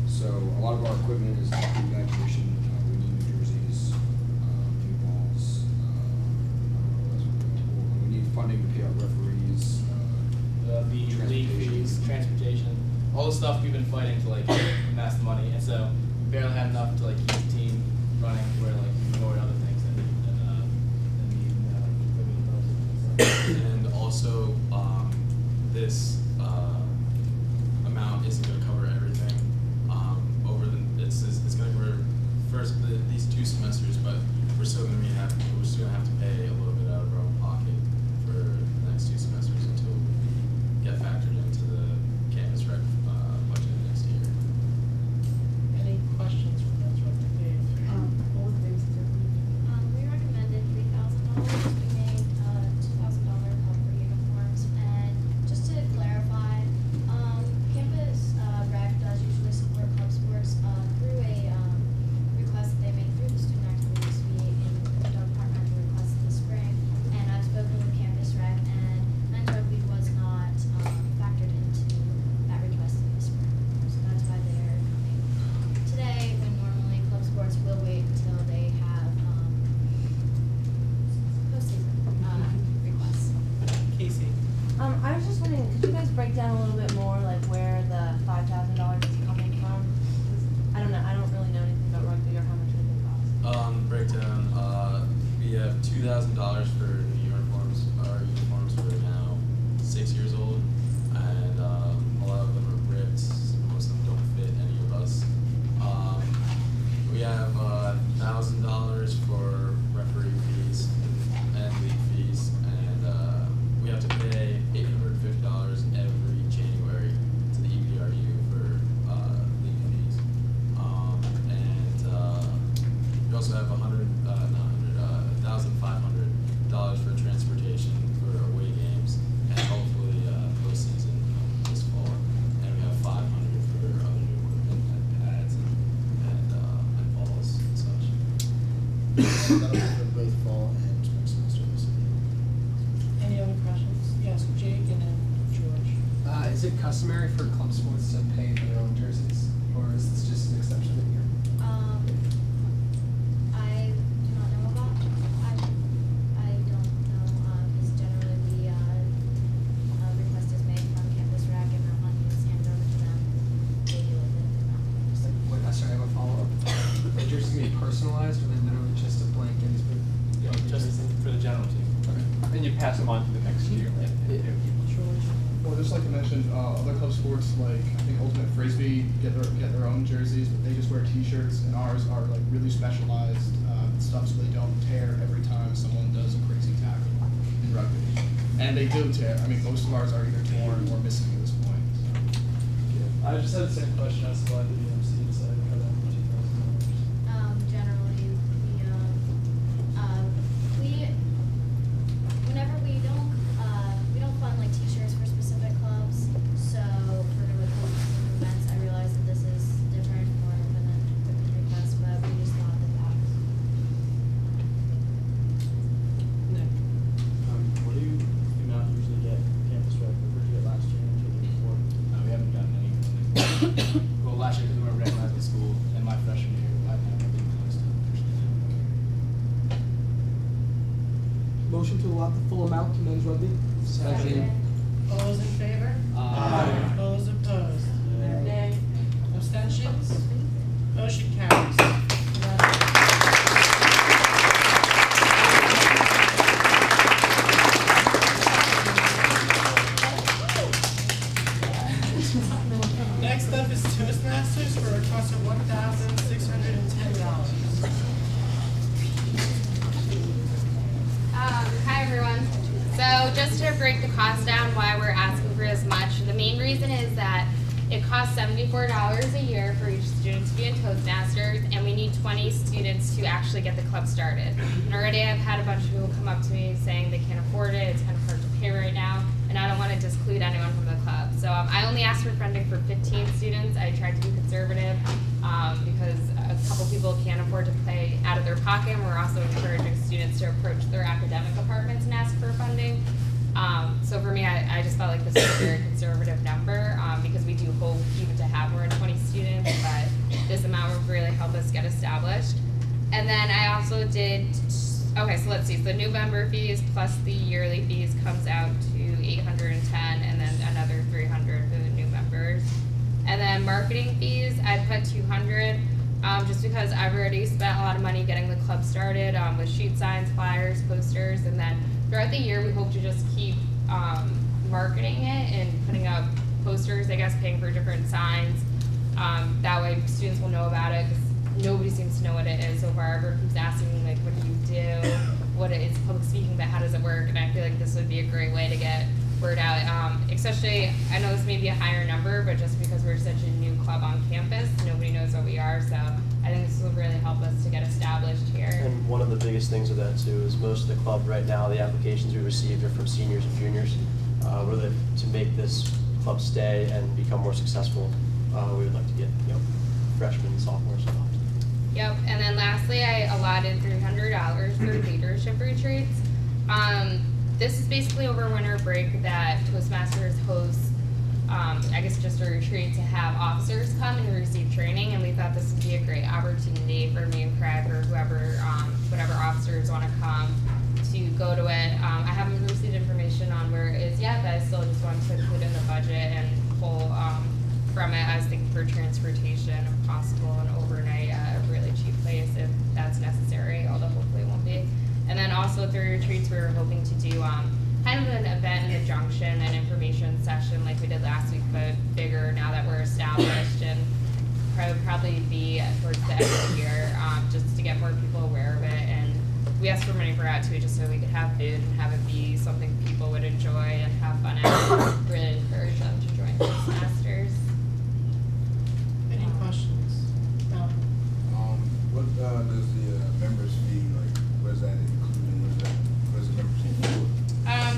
So a lot of our equipment is pre-evacuation. We need new jerseys, new balls, we need funding to pay our referees. The league fees, transportation, all the stuff we've been fighting to like amass the money, and so we barely had enough to like keep the team running where like we ignored other things that need equipment. And also, this amount isn't going to cover everything. It's going to cover these 2 semesters, but we're still going to have to pay a little bit out of our own pocket for the next 2 semesters until we get factored into the campus rec budget next year. Any questions from those from the page? What was the basis of we recommended $3,000. We made $2,000 cut for uniforms. And just to clarify, campus rec does usually support club sports through a request that they make through the student activities fee in the departmental request in the spring. And I've spoken with campus rec, and men's rugby was not factored into that request in the spring. So that's why they're coming today, when normally club sports will wait until they have postseason requests. Casey. I was just wondering, could you guys break down a little bit more, like where the $5,000 is coming from? 'Cause I don't know, I don't really know anything about rugby or how much it costs. Breakdown, we have $2,000 for new uniforms. Our uniforms are now 6 years old, and a lot of them are ripped. Most of them don't fit any of us. We have $1,000 for referee fees and league fees, and we have to pay $850 every January to the EPRU for league fees. We also have $1,500 for transportation for away games, and hopefully postseason this fall. And we have $500 for other new equipment like pads and balls and such. That'll be for both fall and spring semester this year. Any other questions? Yes, Jake and then George. Is it customary for club sports to pay for their own jerseys, or is this just an exception that year? I do not know about. I don't know, because generally we, request is made from campus rec and that money is handed over to them. They deal with it. Wait, sorry, I have a follow-up. Are the jerseys gonna be personalized, or are they literally just a blank Gettysburg? Yeah, just for the general team. Okay. And you pass them on to the next year. Well, just like I mentioned, other club sports like I think Ultimate Frisbee get their own jerseys, but they just wear T-shirts, and ours are like really specialized stuff, so they don't tear every time someone does a crazy tackle in rugby. And they do tear. I mean, most of ours are either torn or missing at this point. Yeah, I just had the same question as to why the DMC decided to cut out $2,000. Generally, whenever we don't fund like T-shirts for specific clubs. So for like events, I realize that this is different or than an equipment request, but we just thought that that was. What do you not usually get campus rec? What did you get last year and the year before? We haven't gotten any. Well, last year because we weren't recognized at school, and my freshman year, I haven't been close to Motion to allot the full amount to men's rugby. Second. All those in favor? Aye. All those opposed? Nay. Abstentions? Motion carries. Next up is Toastmasters for a cost of $1,610. Hi everyone. So just to break the cost down why we're asking for this much, the main reason is that it costs $74 a year for each student to be in Toastmasters, and we need 20 students to actually get the club started. And already I've had a bunch of people come up to me saying they can't afford it, it's kind of hard to pay right now, and I don't want to disclude anyone from the club. So I only asked for funding for 15 students. I tried to be conservative because a couple people can't afford to pay out of their pocket, and we're also encouraging students to approach their academic departments and ask for funding. So for me, I just felt like this was a very conservative number because we do hope even to have more than 20 students, but this amount would really help us get established. And then I also did, okay, so let's see, so new member fees plus the yearly fees comes out to $810, and then another $300 for the new members. And then marketing fees, I put $200 just because I've already spent a lot of money getting the club started with sheet signs, flyers, posters, and then throughout the year we hope to just keep marketing it and putting up posters, I guess, paying for different signs. That way students will know about it because nobody seems to know what it is so far. Everyone keeps asking me, like, what do you do? What is public speaking, but how does it work? And I feel like this would be a great way to get word out. Especially, I know this may be a higher number, but just because we're such a new club on campus, nobody knows what we are. So I think this will really help us to get established here. And one of the biggest things with that too is most of the club right now, the applications we received are from seniors and juniors. Really, to make this club stay and become more successful, we would like to get freshmen and sophomores involved. Yep, and then lastly, I allotted $300 for leadership retreats. This is basically over winter break that Toastmasters hosts, I guess just a retreat to have officers come and receive training, and we thought this would be a great opportunity for me and Craig or whoever, whatever officers want to come to go to it. I haven't received information on where it is yet, but I still just wanted to include in the budget and pull from it. I was thinking for transportation if possible and overnight at a really cheap place if that's necessary, although hopefully it won't be. And then also through retreats we were hoping to do kind of an event in the junction, an information session like we did last week, but bigger now that we're established, and probably be towards the end of the year just to get more people aware of it. And we asked for money for that too, just so we could have food and have it be something people would enjoy and have fun and really encourage them to join Toastmasters. Any questions? No. What does the members fee, like, what is that including, what is the membership for?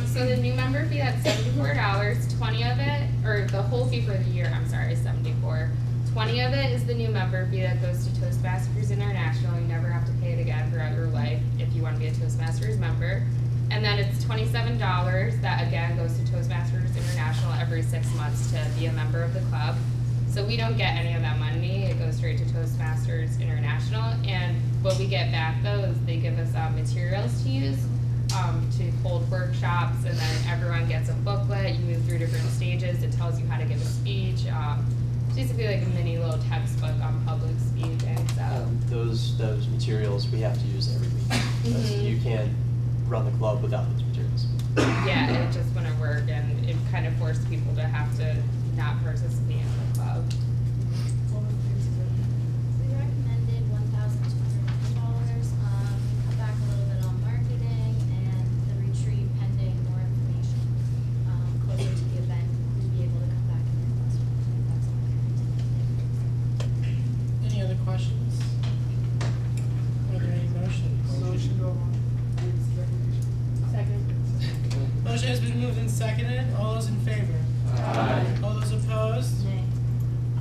So the new member fee, that's $74, 20 of it, or the whole fee for the year, I'm sorry, is $74. 20 of it is the new member fee that goes to Toastmasters International. You never have to pay it again throughout your life if you want to be a Toastmasters member. And then it's $27 that again goes to Toastmasters International every 6 months to be a member of the club. So we don't get any of that money, it goes straight to Toastmasters International. And what we get back though is they give us materials to use to hold workshops, and then everyone gets a booklet. You move through different stages, it tells you how to give a speech. It's basically like a mini little textbook on public speaking. So Those materials we have to use every week. You can't run the club without those materials. Yeah, it just wouldn't work, and it kind of forced people to have to not participate in the club. We recommended $1,200. Cut back a little bit on marketing and the retreat pending more information. Closer to the event, we'd be able to come back and request $1,200. Any other questions? Are there any motions? Motion to go on. Second. Motion has been moved and seconded. All those in favor? Aye. All those opposed? Nay.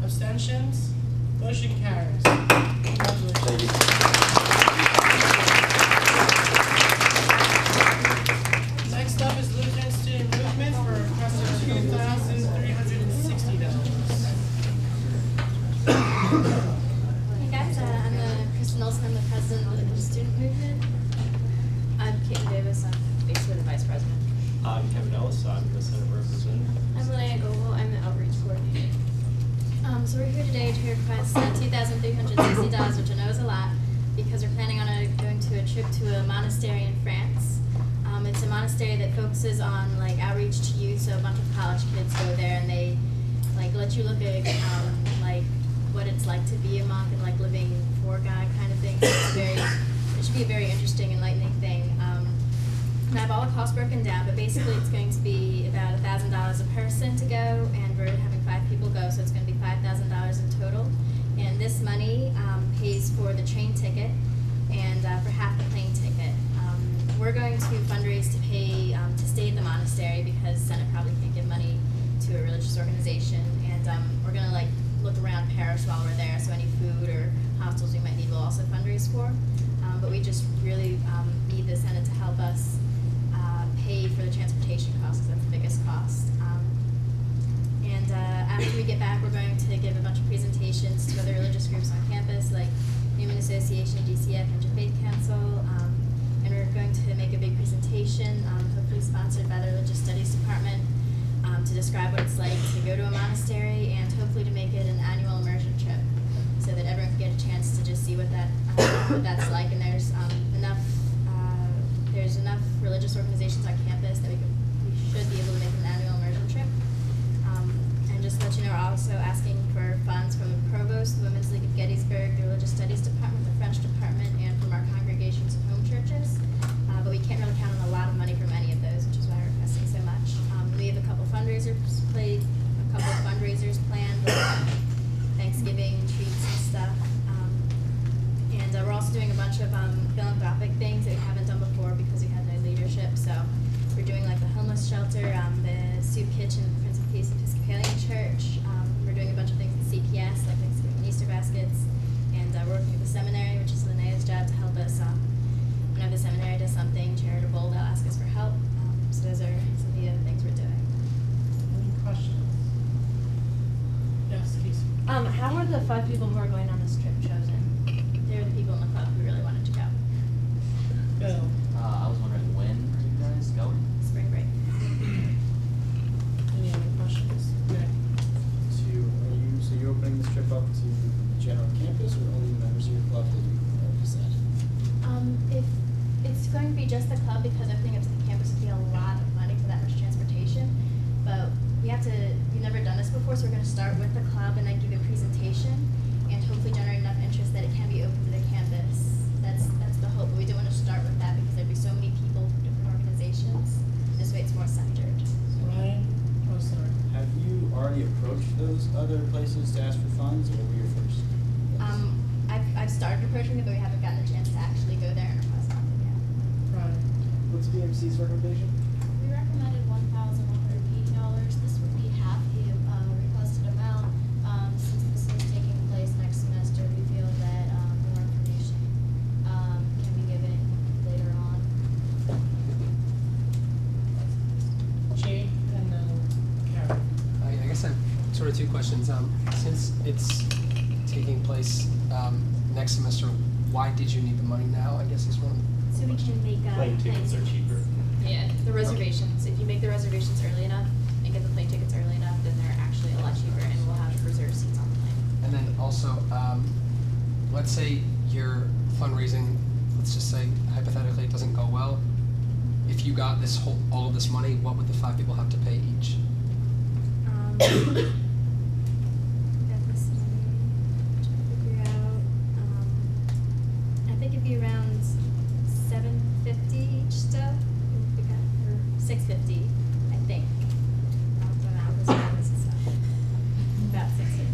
Abstentions? Motion carries. Congratulations. Thank you. Next up is Lutheran Student Movement for a cost of $2,360. Hey guys, I'm Kristen Nelson. I'm the president of the Lutheran Student Movement. I'm Caitlin Davis. I'm basically the vice president. I'm Kevin Ellis, I'm the Senate Representative. I'm Linnea Goble, I'm the outreach coordinator. So we're here today to request $2,360, which I know is a lot, because we're planning on going to a trip to a monastery in France. It's a monastery that focuses on like outreach to youth, so a bunch of college kids go there and they like let you look at like what it's like to be a monk and like living for God kind of thing. So it should be a very interesting, enlightening thing. And I have all the costs broken down, but basically it's going to be about $1,000 a person to go, and we're having 5 people go, so it's going to be $5,000 in total. And this money pays for the train ticket and for half the plane ticket. We're going to fundraise to pay to stay at the monastery because Senate probably can't give money to a religious organization, and we're going to like look around Paris while we're there, so any food or hostels we might need we'll also fundraise for. But we just really need the Senate to help us pay for the transportation costs, because that's the biggest cost. And after we get back, we're going to give a bunch of presentations to other religious groups on campus, like Human Association, DCF, Interfaith Council, and we're going to make a big presentation, hopefully sponsored by the Religious Studies Department, to describe what it's like to go to a monastery, and hopefully to make it an annual immersion trip, so that everyone can get a chance to just see what that's like. And there's enough religious organizations on campus that we should be able to make an annual immersion trip. And just to let you know, we're also asking for funds from the Provost, the Women's League of Gettysburg, the Religious Studies Department, the French Department, and from our congregations and home churches. But we can't really count on a lot of money from any of those, which is why we're requesting so much. We have a couple fundraisers planned, like Thanksgiving treats and stuff. And we're also doing a bunch of philanthropic things that we haven't done before because we had no leadership. So we're doing like the homeless shelter, the soup kitchen, Prince of Peace Episcopalian Church. We're doing a bunch of things at CPS, like Thanksgiving and Easter baskets. And we're working with the seminary, which is Linnea's job, to help us. Whenever the seminary does something charitable, they'll ask us for help. So those are some of the other things we're doing. Any questions? Yes, please. How were the 5 people who are going on this trip chosen? They're the people in the club who really wanted to go. Bill. I was wondering, when are you guys going? Spring break. Any other questions? Nick. So you're opening this trip up to the general campus, or only members of your club that you decided? If it's going to be just the club, because opening up to the campus would be a lot of money for that much transportation. But we've never done this before, so we're going to start with the club and then give a presentation and hopefully generate enough interest that it can be open to the campus. That's the hope. But we do want to start with that because there'd be so many people from different organizations. This way it's more centered. Ryan? Oh, sorry. Have you already approached those other places to ask for funds, or were you first? I've started approaching them, but we haven't gotten a chance to actually go there and request something yet. Ryan. What's BMC's recommendation? We recommended $1,180. This would be half the requested amount. Since this is taking place next semester, we feel that more information can be given later on. Jake and then Karen. I guess I have sort of 2 questions. Since it's taking place next semester, why did you need the money now? I guess is one. So we can make Plane tickets are cheaper. Yeah, the reservations. If you make the reservations early enough and get the plane tickets early enough, then they're actually a lot cheaper, and we'll have reserved seats on the plane. And then also, let's say your fundraising, let's just say hypothetically it doesn't go well. If you got all of this money, what would the 5 people have to pay each? I think it'd be around $750 each still, or $650, I think. About $650.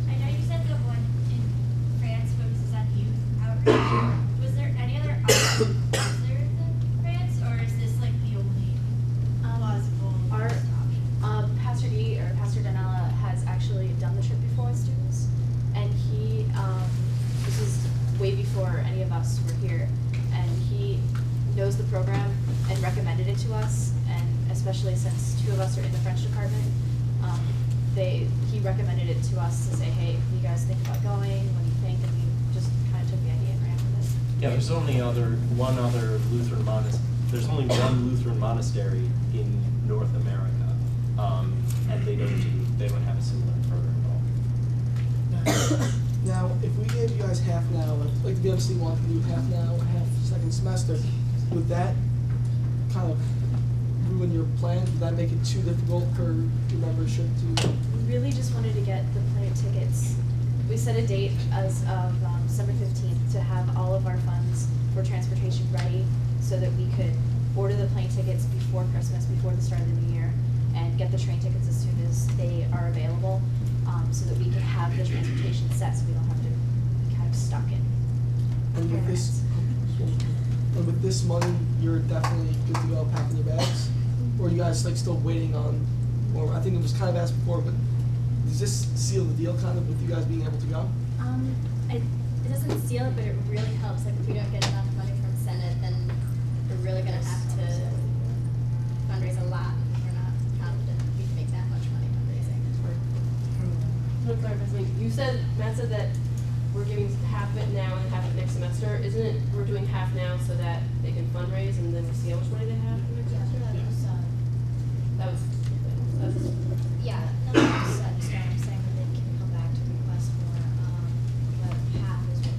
I know you said the one in France focuses on youth outreach. Was there any other outreach other than France, or is this like the only plausible Pastor D, or Pastor Danella, has actually done the trip before with students, and he, this is way before any of us were here, and he knows the program and recommended it to us, and especially since 2 of us are in the French department, he recommended it to us to say, hey, what do you guys think about going, what do you think, and we just kind of took the idea and ran with it. Yeah, there's only one other Lutheran there's only one Lutheran monastery in North America, and they don't have a similar program at all. Now, if we gave you guys half now, like the BMC wanted to do half now, half second semester, would that kind of ruin your plan? Would that make it too difficult for your membership to? We really just wanted to get the plane tickets. We set a date as of December 15th to have all of our funds for transportation ready so that we could order the plane tickets before Christmas, before the start of the new year, and get the train tickets as soon as they are available, so that we could have the transportation set so we don't have to be kind of stuck in. And with this money, you're definitely good to go packing your bags? Or are you guys like still waiting on, or I think it was kind of asked before, but does this seal the deal kind of with you guys being able to go? It doesn't seal it, but it really helps. Like if we don't get enough money from Senate, then we're really gonna have to fundraise a lot. We're not confident we can make that much money fundraising. No clarification. You said, Matt said that we're giving half of it now and half of it next semester. Isn't it, we're doing half now so that they can fundraise and then we see how much money they have for next semester? That was, Yeah, nothing was set in stone. I'm saying that they can come back to request more, but half is what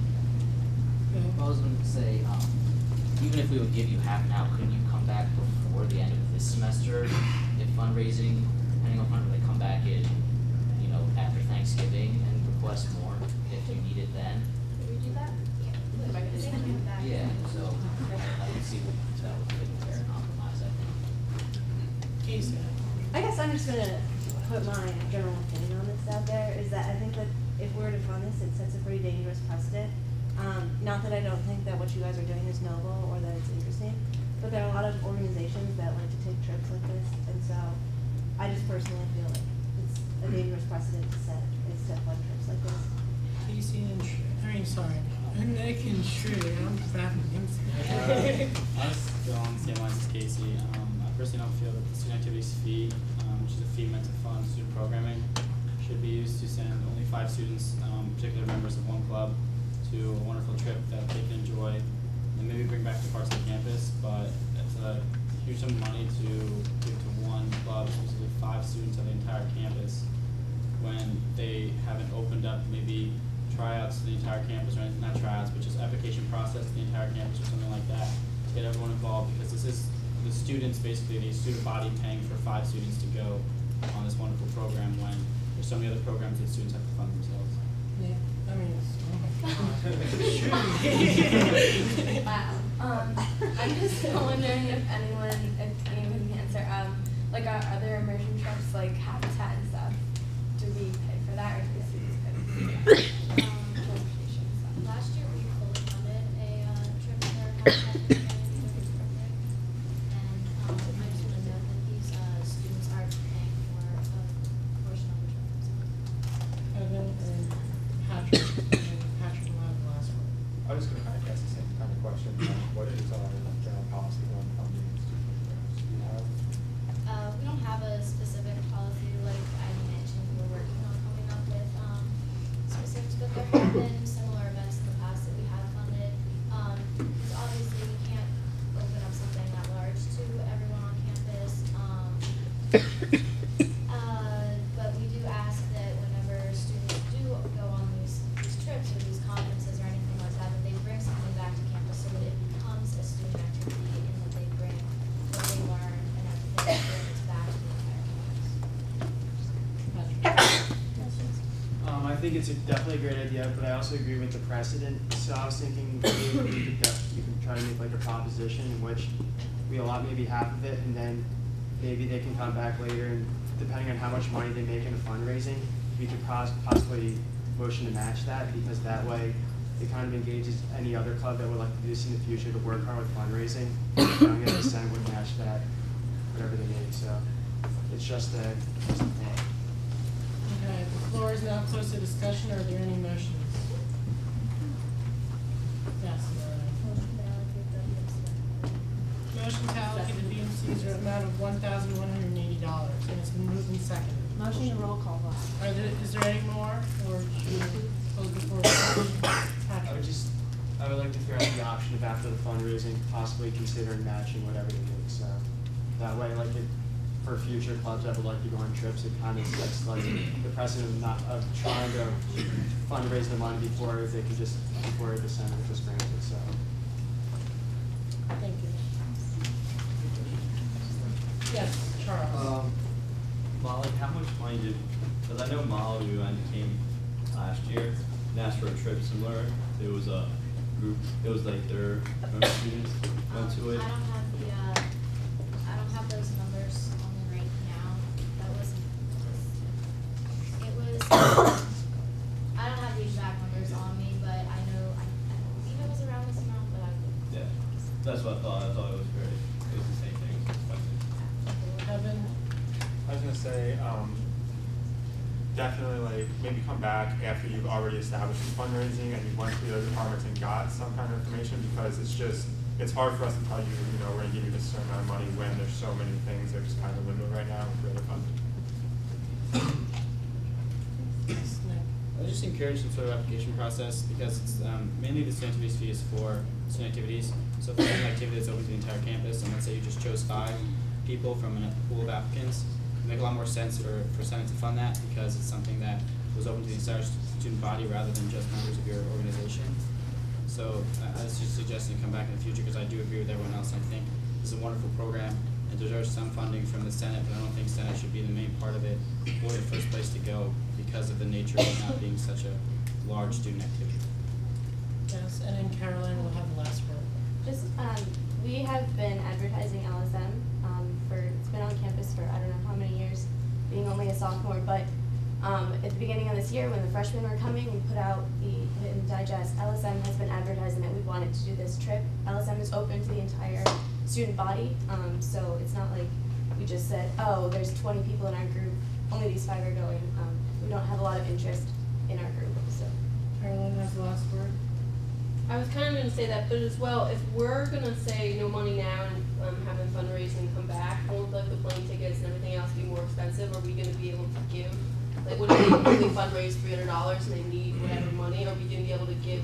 we I was going to say, even if we would give you half now, couldn't you come back before the end of this semester if fundraising, depending on funding, they come back in, you know, after Thanksgiving and request more if you need it then? Did we do that? Yeah. Yeah, so I can see that would be a fair compromise, I think. Casey. I guess I'm just gonna put my general opinion on this out there, is that I think that if we were to fund this, it sets a pretty dangerous precedent. Not that I don't think that what you guys are doing is noble or that it's interesting, but there are a lot of organizations that like to take trips like this, and so I just personally feel like it's a dangerous precedent to set fund trips like this. Casey and Nick and Shirley, I'm fapping against I was still on the same lines as Casey. I personally don't feel that the student activities fee, which is a fee meant to fund student programming, should be used to send only 5 students, particular members of one club, to a wonderful trip that they can enjoy and maybe bring back to parts of the campus. But it's a huge sum of money to give to one club, specifically 5 students of the entire campus, when they haven't opened up maybe tryouts to the entire campus, or not tryouts, but just application process to the entire campus or something like that, to get everyone involved, because this is the students, basically the student body paying for 5 students to go on this wonderful program when there's so many other programs that students have to fund themselves. Yeah, I mean, Wow. I'm just wondering if anyone can answer. Like, are there immersion trips like Habitat and stuff? Do we pay for that, or do the students pay for that? Last year we fully funded a trip for Habitat and I just want to note that these students are paying for a portion of the trip themselves. Evan and Patrick will have the last one. I was going to kind of ask the same kind of question. What is our general policy on funding student programs? Do you have? We don't have a specific policy, like I mentioned, we're working on coming up with specifics, but there have been similar events in the past that we have funded. Because obviously we can't open up something that large to everyone on campus. But we do ask that whenever students do go on these trips or these conferences or anything like that, that they bring something back to campus so that it becomes a student activity and that they bring what they learn and everything back to the entire campus. I think it's definitely a great idea, but I also agree with the precedent. So I was thinking maybe we could try to make like a proposition in which we allot maybe half of it, and then maybe they can come back later, and depending on how much money they make in a fundraising, we could possibly motion to match that, because that way it kind of engages any other club that would like to do this in the future to work hard with fundraising. I'm going to send would match that, whatever they need. So it's just a thought. Okay, the floor is now closed to discussion. Are there any motions? Yes. Motion to allocate the BMCs are an amount of $1,180, and it's been moved and seconded. Motion to roll call vote. Is there any more, or should we close before? I would just I would like to figure out the option of after the fundraising, possibly considering matching whatever they do. So that way, like for future clubs that would like to go on trips, it kind of sets like the precedent of trying to fundraise the money before they can just before the center just grants it. So. Thank you. Yes, Charles. Molly, how much money did, because I know Molly, we came last year and asked for a trip similar. There was a group, it was like their students went to it. I don't have those numbers on me right now. That wasn't, it was, I don't have the exact numbers on me, but I know, I believe it was around this amount, but I. Yeah, that's what I thought. I thought it was the same thing. Evan? I was gonna say, definitely like maybe come back after you've already established the fundraising and you went to the other departments and got some kind of information, because it's hard for us to tell you, we're gonna give you this certain amount of money when there's so many things that are just kind of limbo right now with the other funding. I was just encourage some sort of application process, because it's mainly the student activities fee is for student activities. So if there's an activity that's open to the entire campus, and let's say you just chose 5 people from a pool of applicants, it would make a lot more sense for Senate to fund that, because it's something that was open to the entire student body rather than just members of your organization. So I was just suggesting to come back in the future, because I do agree with everyone else. I think it's a wonderful program. It deserves some funding from the Senate, but I don't think Senate should be the main part of it or the first place to go, because of the nature of it not being such a large student activity. Yes, and then Caroline will have the last word. Just, we have been advertising LSM it's been on campus for I don't know how many years, being only a sophomore, but at the beginning of this year when the freshmen were coming, we put out the Hit and Digest. LSM has been advertising that we wanted to do this trip. LSM is open to the entire student body, so it's not like we just said, oh, there's 20 people in our group, only these 5 are going. We don't have a lot of interest in our group, so. Caroline has the last word. I was kind of going to say that, but as well, if we're going to say no money now and have them fundraise and come back, won't like the plane tickets and everything else be more expensive? Are we going to be able to give, like, would they really fundraise $300 and they need whatever money? Are we going to be able to give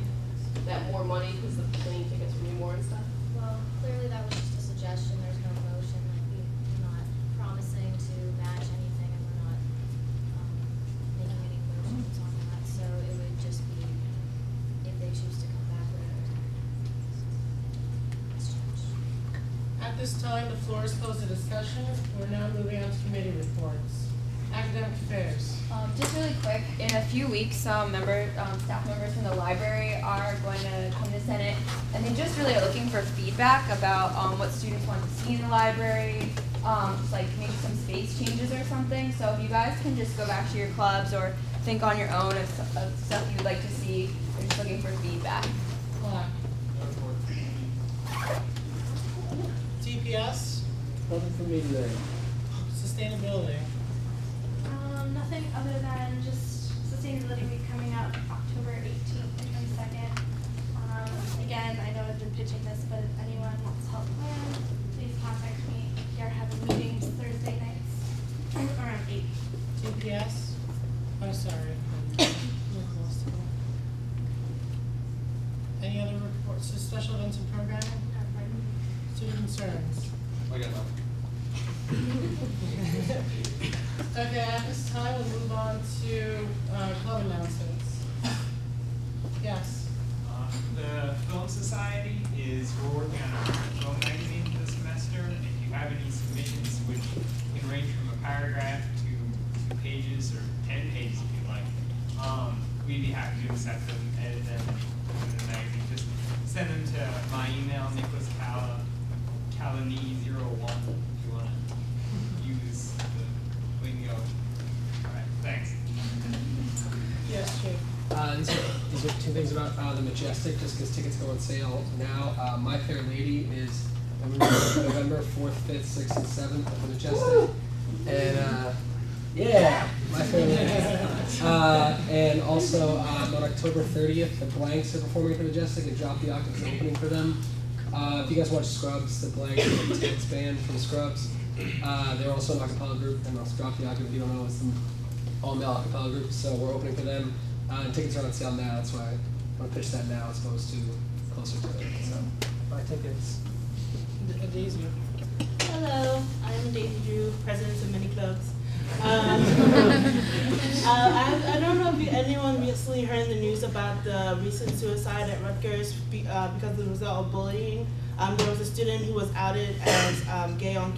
that more money because the plane tickets will be more and stuff? Well, clearly that was just a suggestion. There's no motion. Like we're not promising to match anything, and we're not making any motions on that. So it would just be if they choose to come back with it. At this time, the floor is closed to discussion. We're now moving on to committee reports. Academic affairs. Just really quick, in a few weeks, some staff members from the library are going to come to Senate, and they just really are looking for feedback about what students want to see in the library, just like maybe some space changes or something. So if you guys can just go back to your clubs or think on your own of stuff you would like to see, they're just looking for feedback. TPS. Nothing for me today. Sustainability. Nothing other than just Sustainability Week coming up October 18th and 22nd. Again, I know I've been pitching this, but if anyone wants help plan, please contact me. We are having meetings Thursday nights around 8. TPS. Oh, sorry. Any other reports? So special events and programming? Student concerns? I got nothing. Okay, at this time we'll move on to club announcements. Yes. The Film Society we're working on our film magazine this semester. If you have any submissions, which can range from a paragraph to 2 pages or 10 pages if you like, we'd be happy to accept them, edit them, put them in the magazine. Just send them to my email, Nicholas Calani01, if you want to use the lingo. Alright, thanks. Yes, Jake. These are 2 things about the Majestic, just because tickets go on sale now. My Fair Lady is November 4th, 5th, 6th, and 7th at the Majestic. And yeah, My Fair Lady. And also on October 30th, the Blanks are performing at the Majestic, and Drop the Octave is opening for them. If you guys watch Scrubs, the Blanks are the Ted's band from Scrubs. They're also an a cappella group, and also Drop the Octave, if you don't know, it's an all-male a cappella group, so we're opening for them. And tickets are on sale now, that's why I want to pitch that now as opposed to closer to it. So buy tickets. Daisy. Hello, I am Daisy Drew, president of many clubs. I don't know if anyone recently heard in the news about the recent suicide at Rutgers because of the result of bullying. There was a student who was outed as gay on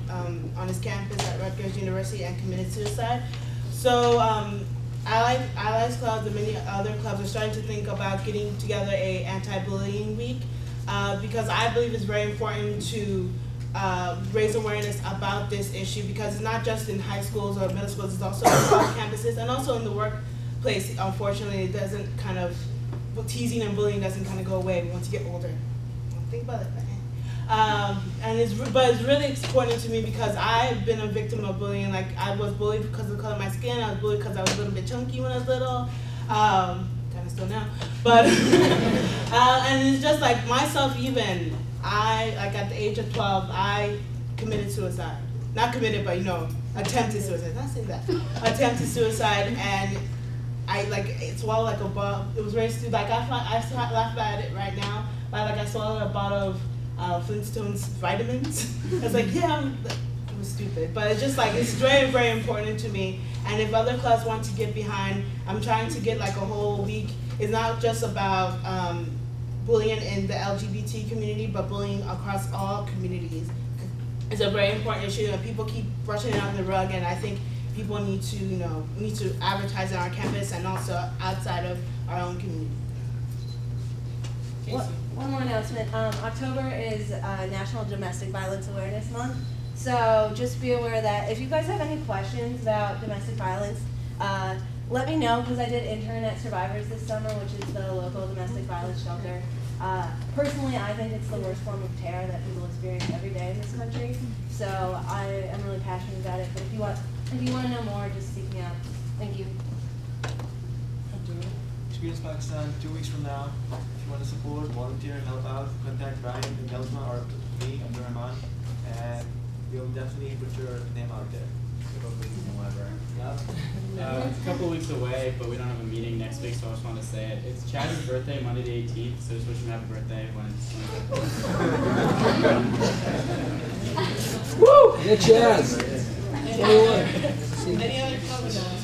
his campus at Rutgers University and committed suicide. So Allies Clubs and many other clubs are starting to think about getting together a anti-bullying week because I believe it's very important to raise awareness about this issue because it's not just in high schools or middle schools, it's also across campuses and also in the workplace. Unfortunately, it doesn't kind of, teasing and bullying doesn't kind of go away once you get older. Think about it. But it's really important to me because I've been a victim of bullying. Like I was bullied because of the color of my skin. I was bullied because I was a little bit chunky when I was little. Kind of still now. But and it's just like myself even. Like at the age of 12, I committed suicide. Not committed, but attempted suicide. Not saying that. Attempted suicide, and I swallowed like a bottle. It was very stupid. Like I laugh at it right now. But like I swallowed a bottle of Flintstones vitamins. I was like, yeah, it was stupid. But it's just like, it's very, very important to me. And if other clubs want to get behind, I'm trying to get like a whole week. It's not just about bullying in the LGBT community, but bullying across all communities. It's a very important issue, and people keep brushing it under the rug. And I think people need to, need to advertise on our campus and also outside of our own community. One more announcement. October is National Domestic Violence Awareness Month. So just be aware that if you guys have any questions about domestic violence, let me know because I did intern at Survivors this summer, which is the local domestic violence shelter. Personally, I think it's the worst form of terror that people experience every day in this country. So I am really passionate about it. But if you want to know more, just seek me out. Thank you. Experience Pakistan 2 weeks from now. If you want to support, volunteer, and help out, contact Ryan and Delma or me, Abdurrahman, and we'll definitely put your name out there. It's a couple weeks away, but we don't have a meeting next week, so I just want to say it. It's Chad's birthday, Monday the 18th, so just wish him happy birthday when it's Woo! Yeah, Chad. Any other comments?